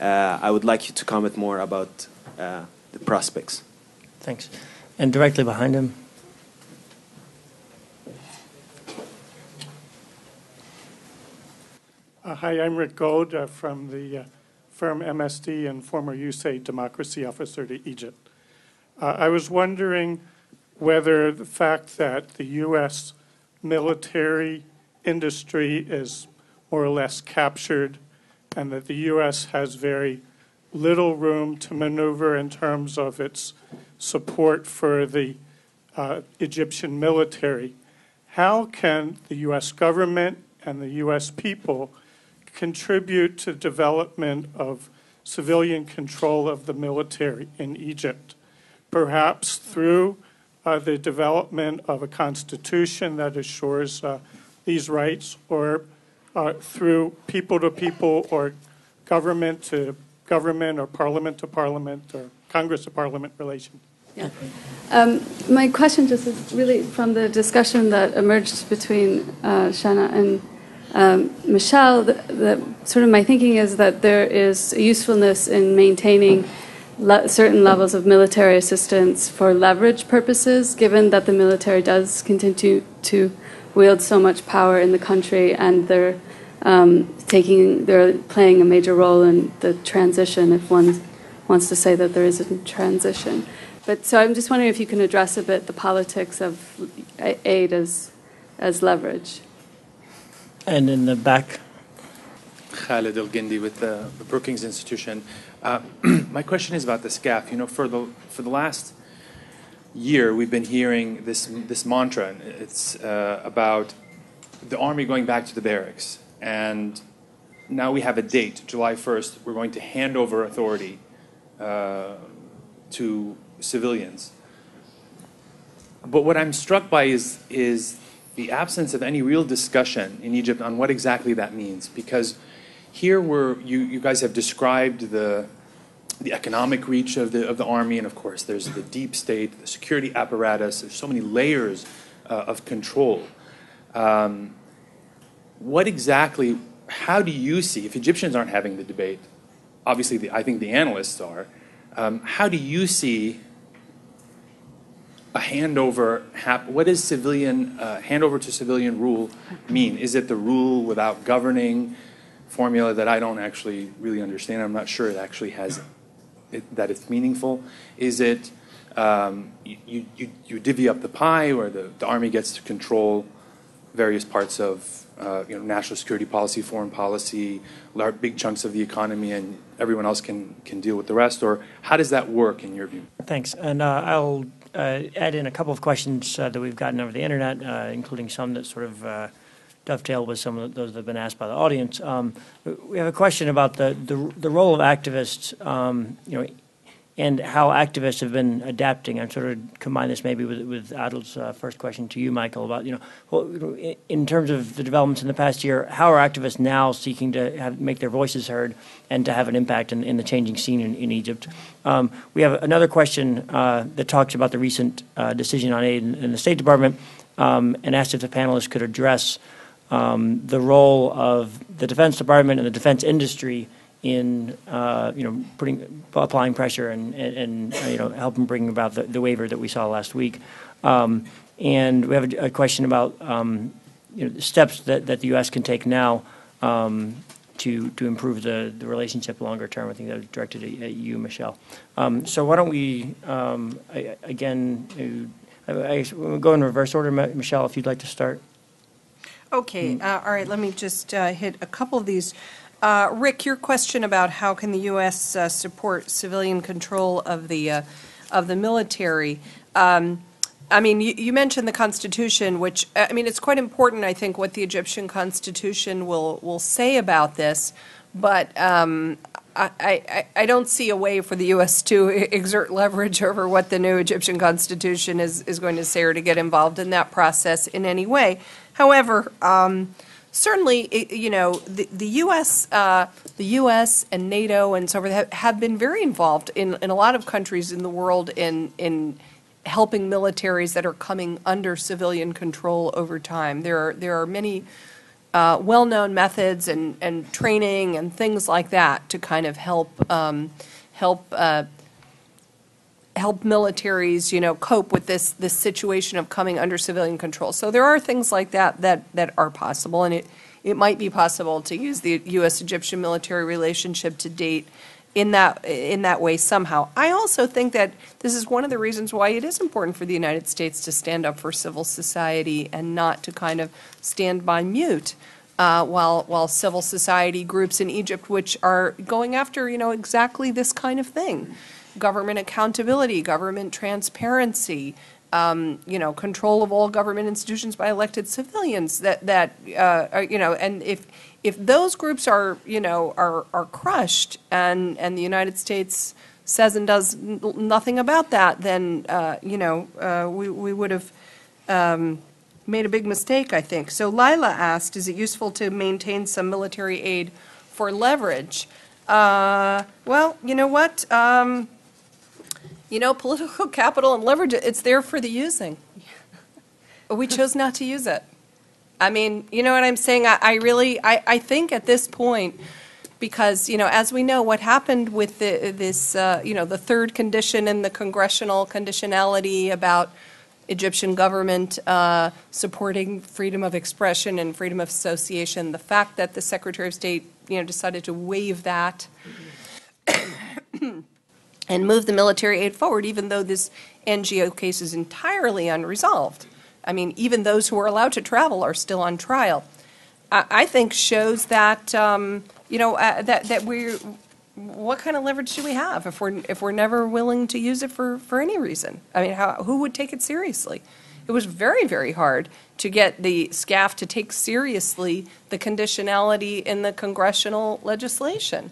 I would like you to comment more about the prospects. Thanks. And directly behind him. Hi, I'm Rick Gold from the firm MSD and former USAID democracy officer to Egypt. I was wondering whether the fact that the U.S. military industry is more or less captured and that the U.S. has very little room to maneuver in terms of its support for the Egyptian military, how can the U.S. government and the U.S. people contribute to development of civilian control of the military in Egypt, perhaps through the development of a constitution that assures these rights, or through people-to-people or government-to-government or parliament-to-parliament or Congress-to-parliament relations? Yeah. My question just is really from the discussion that emerged between Shana and Michele. Sort of my thinking is that there is a usefulness in maintaining certain levels of military assistance for leverage purposes, given that the military does continue to wield so much power in the country, and they're playing a major role in the transition, if one wants to say that there is a transition. But so I'm just wondering if you can address a bit the politics of aid as leverage. And in the back. Khalid El-Gindi with the Brookings Institution. My question is about the SCAF. You know, for the last year, we've been hearing this mantra. And it's about the army going back to the barracks. And now we have a date, July 1st. We're going to hand over authority to civilians. But what I'm struck by is the absence of any real discussion in Egypt on what exactly that means. Because here you guys have described the economic reach of the army, and of course there's the deep state, the security apparatus. There's so many layers of control. What exactly, how do you see, if Egyptians aren't having the debate, obviously I think the analysts are, how do you see a handover, what does civilian, handover to civilian rule mean? Is it the rule without governing formula that I don't actually really understand? I'm not sure it actually has, that it's meaningful. Is it you divvy up the pie, where the army gets to control various parts of national security policy, foreign policy, big chunks of the economy, and everyone else can deal with the rest? Or how does that work in your view? Thanks. And I'll add in a couple of questions that we've gotten over the internet, including some that sort of dovetail with some of those that have been asked by the audience. We have a question about the role of activists, and how activists have been adapting. I'm sort of combine this maybe with Adil's first question to you, Maikel, about in terms of the developments in the past year, how are activists now seeking to make their voices heard and to have an impact in the changing scene in Egypt? We have another question that talks about the recent decision on aid in the State Department and asked if the panelists could address the role of the Defense Department and the defense industry in applying pressure and helping bring about the waiver that we saw last week. And we have a question about steps that the U.S. can take now to improve the relationship longer term. I think that was directed at you, Michele. So why don't we I guess we'll go in reverse order. Michele, if you'd like to start. Okay, all right, let me just hit a couple of these. Rick, your question about how can the U.S. support civilian control of the military. I mean, you mentioned the Constitution, which, I mean, it's quite important, I think, what the Egyptian Constitution will say about this, but I don't see a way for the U.S. to exert leverage over what the new Egyptian Constitution is going to say or to get involved in that process in any way. However, certainly, the U.S. and NATO and so forth have been very involved in a lot of countries in the world in helping militaries that are coming under civilian control over time. There are many well-known methods and training and things like that to kind of help militaries, cope with this situation of coming under civilian control. So there are things like that are possible, and it might be possible to use the U.S.-Egyptian military relationship to date in that way somehow. I also think that this is one of the reasons why it is important for the United States to stand up for civil society and not to kind of stand by mute while civil society groups in Egypt, which are going after, exactly this kind of thing. Government accountability, government transparency, control of all government institutions by elected civilians. And if those groups are crushed, and the United States says and does nothing about that, then we would have made a big mistake, I think. So Lila asked, is it useful to maintain some military aid for leverage? Well, you know what? Political capital and leverage, it's there for the using. We chose not to use it. I mean, you know what I'm saying? I think at this point, because, as we know, what happened with the third condition in the congressional conditionality about Egyptian government supporting freedom of expression and freedom of association, the fact that the Secretary of State, decided to waive that and move the military aid forward, even though this NGO case is entirely unresolved. I mean, even those who are allowed to travel are still on trial. I think shows that that what kind of leverage do we have if we're never willing to use it for any reason? I mean, who would take it seriously? It was very, very hard to get the SCAF to take seriously the conditionality in the congressional legislation,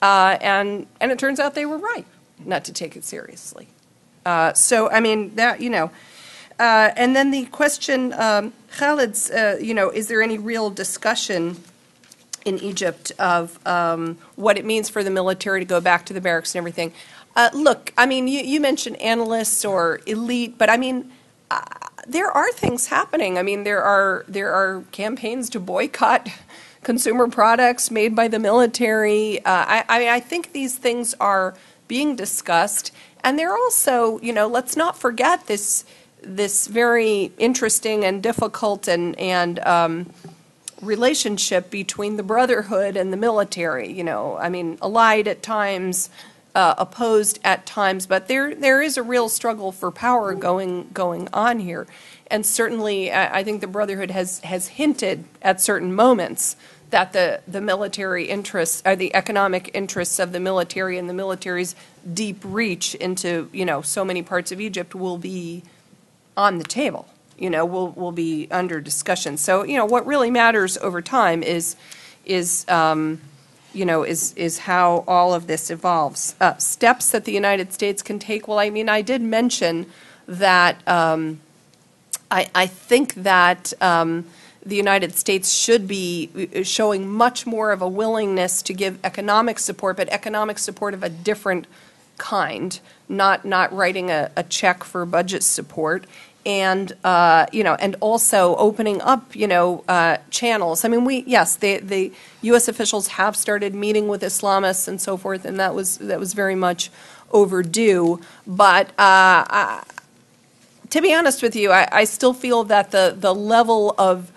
and it turns out they were right not to take it seriously. So I mean that and then the question, Khalid's, is there any real discussion in Egypt of what it means for the military to go back to the barracks and everything? Look, I mean, you mentioned analysts or elite, but I mean, there are things happening. I mean, there are campaigns to boycott consumer products made by the military. I think these things are being discussed, and they're also, let's not forget this very interesting and difficult and relationship between the Brotherhood and the military. I mean, allied at times, opposed at times, but there is a real struggle for power going on here, and certainly I think the Brotherhood has hinted at certain moments that the military interests, or the economic interests of the military and the military's deep reach into so many parts of Egypt will be on the table, will be under discussion. So, what really matters over time is how all of this evolves. Steps that the United States can take. Well, I mean, I did mention that I think that the United States should be showing much more of a willingness to give economic support, but economic support of a different kind, not writing a check for budget support, and and also opening up channels. I mean, the U.S. officials have started meeting with Islamists and so forth, and that was very much overdue. But to be honest with you, I still feel that the level of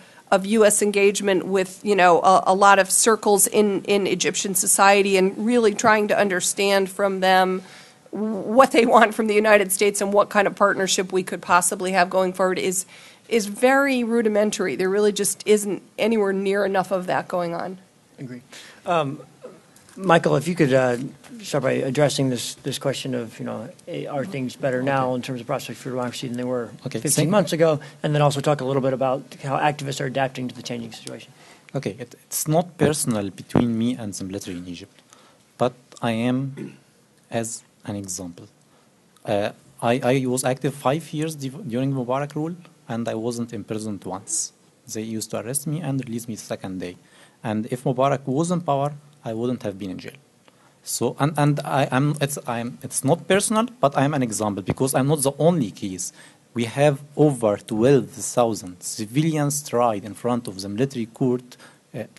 U.S. engagement with a lot of circles in Egyptian society and really trying to understand from them what they want from the United States and what kind of partnership we could possibly have going forward is very rudimentary. There really just isn't anywhere near enough of that going on. Agreed. Michael, if you could start by addressing this question of, are things better now in terms of prospects for democracy than they were 15 months ago, and then also talk a little bit about how activists are adapting to the changing situation. Okay, it's not personal between me and the military in Egypt, but I am as an example. I was active 5 years during Mubarak rule, and I wasn't imprisoned once. They used to arrest me and release me the second day. And if Mubarak was in power, I wouldn't have been in jail. So, it's not personal, but I'm an example because I'm not the only case. We have over 12,000 civilians tried in front of the military court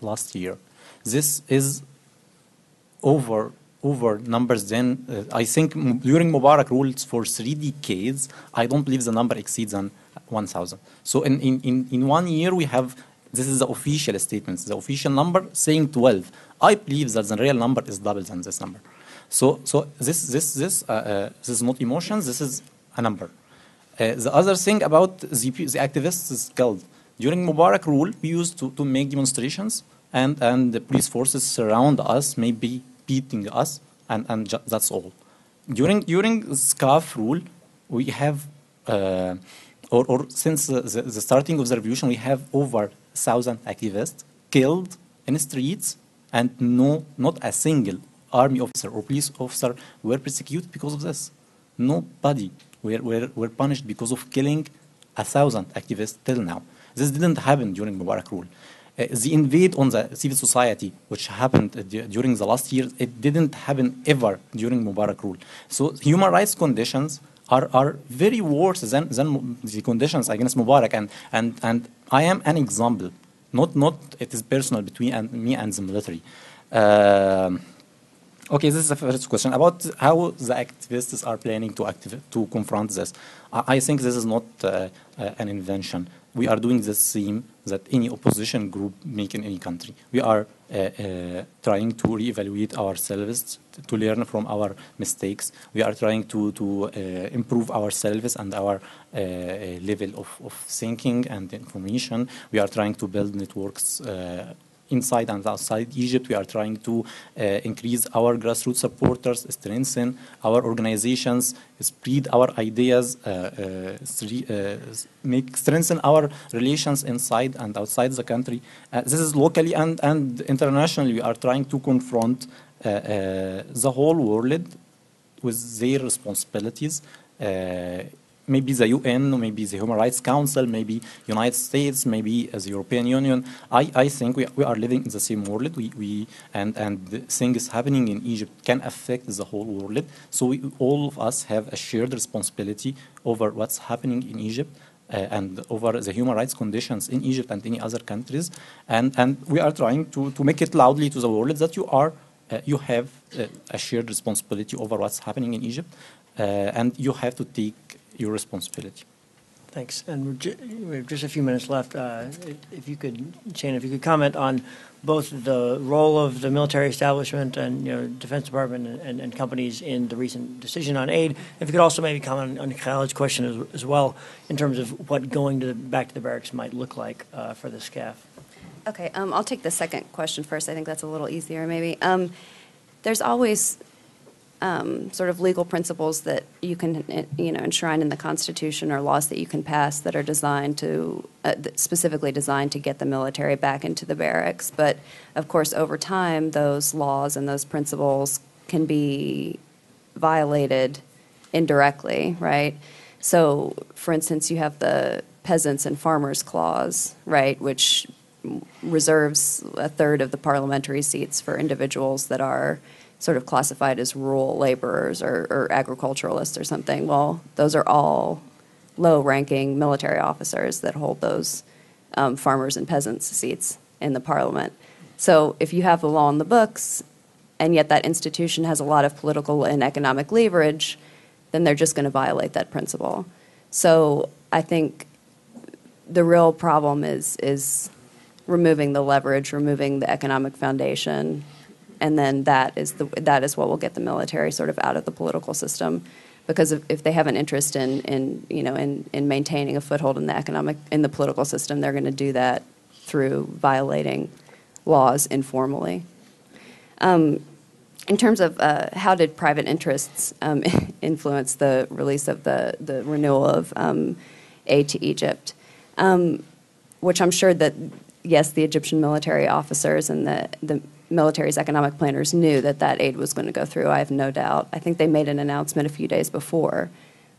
last year. This is over numbers than, I think during Mubarak rules for 3 decades, I don't believe the number exceeds 1,000. So in 1 year we have, this is the official statements, the official number saying 12. I believe that the real number is double than this number. So this is not emotions, this is a number. The other thing about the activists is killed. During Mubarak rule, we used to make demonstrations and the police forces surround us, maybe beating us, and that's all. During SCAF rule, we have, or since the starting of the revolution, we have over 1,000 activists killed in the streets, and not a single army officer or police officer were persecuted because of this. Nobody were punished because of killing 1,000 activists till now. This didn't happen during Mubarak rule. The invade on the civil society, which happened during the last year, it didn't happen ever during Mubarak rule. So human rights conditions are very worse than the conditions against Mubarak, and I am an example. Not it is personal between me and the military. Okay, this is the first question about how the activists are planning to confront this. I think this is not an invention. We are doing the same that any opposition group make in any country. We are trying to reevaluate ourselves, to learn from our mistakes. We are trying to improve ourselves and our level of thinking and information. We are trying to build networks inside and outside Egypt. We are trying to increase our grassroots supporters, strengthen our organizations, spread our ideas, strengthen our relations inside and outside the country. This is locally and internationally. We are trying to confront the whole world with their responsibilities. Maybe the UN, maybe the Human Rights Council, maybe United States, maybe as the European Union. I think we are living in the same world. And things happening in Egypt can affect the whole world. So all of us have a shared responsibility over what's happening in Egypt and over the human rights conditions in Egypt and any other countries. And we are trying to make it loudly to the world that you have a shared responsibility over what's happening in Egypt, and you have to take your responsibility. Thanks. And we have just a few minutes left. If you could, Shana, if you could comment on both the role of the military establishment and Defense Department and companies in the recent decision on aid. If you could also maybe comment on Khaled's question as well in terms of what going back to the barracks might look like for the SCAF. Okay, I'll take the second question first. I think that's a little easier maybe. There's always sort of legal principles that you can, enshrine in the Constitution or laws that you can pass that are designed to, specifically designed to get the military back into the barracks. But of course, over time, those laws and those principles can be violated indirectly, right? So, for instance, you have the Peasants and Farmers Clause, right, which reserves a third of the parliamentary seats for individuals that are sort of classified as rural laborers or agriculturalists or something. Well, those are all low-ranking military officers that hold those farmers and peasants seats in the parliament. So if you have the law in the books, and yet that institution has a lot of political and economic leverage, then they're just going to violate that principle. So I think the real problem is removing the leverage, removing the economic foundation, and then that is what will get the military sort of out of the political system. Because if they have an interest in maintaining a foothold in the political system, they're going to do that through violating laws informally. In terms of how did private interests influence the release of the renewal of aid to Egypt, which I'm sure that, yes, the Egyptian military officers and the military's economic planners knew that aid was going to go through. I have no doubt. I think they made an announcement a few days before,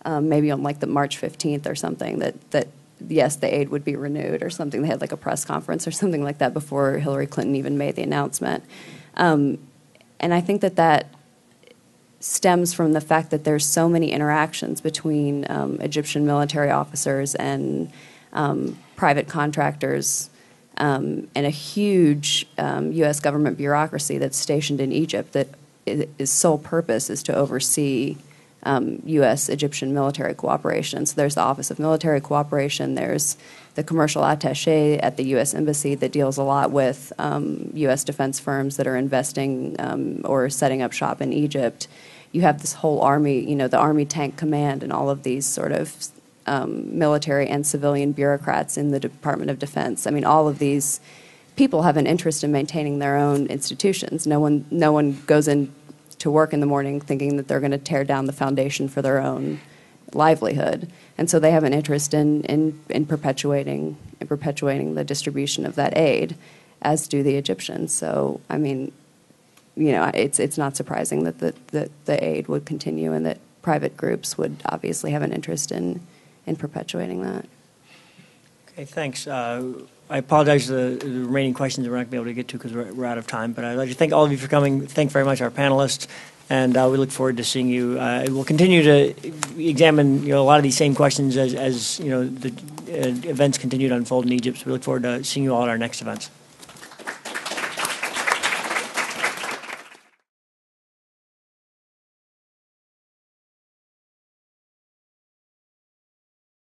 maybe on like the March 15th or something, that yes, the aid would be renewed or something. They had like a press conference or something like that before Hillary Clinton even made the announcement. And I think that stems from the fact that there's so many interactions between Egyptian military officers and private contractors, and a huge U.S. government bureaucracy that's stationed in Egypt that its sole purpose is to oversee U.S.-Egyptian military cooperation. So there's the Office of Military Cooperation, there's the commercial attaché at the U.S. Embassy that deals a lot with U.S. defense firms that are investing or setting up shop in Egypt. You have this whole army, the Army Tank Command and all of these sort of military and civilian bureaucrats in the Department of Defense. I mean, all of these people have an interest in maintaining their own institutions. No one goes in to work in the morning thinking that they're going to tear down the foundation for their own livelihood. And so they have an interest in perpetuating the distribution of that aid, as do the Egyptians. So, I mean, it's not surprising that the aid would continue and that private groups would obviously have an interest in perpetuating that. Okay, thanks. I apologize for the remaining questions that we're not going to be able to get to because we're out of time, but I'd like to thank all of you for coming. Thank very much our panelists, and we look forward to seeing you. We'll continue to examine a lot of these same questions as the events continue to unfold in Egypt, so we look forward to seeing you all at our next events.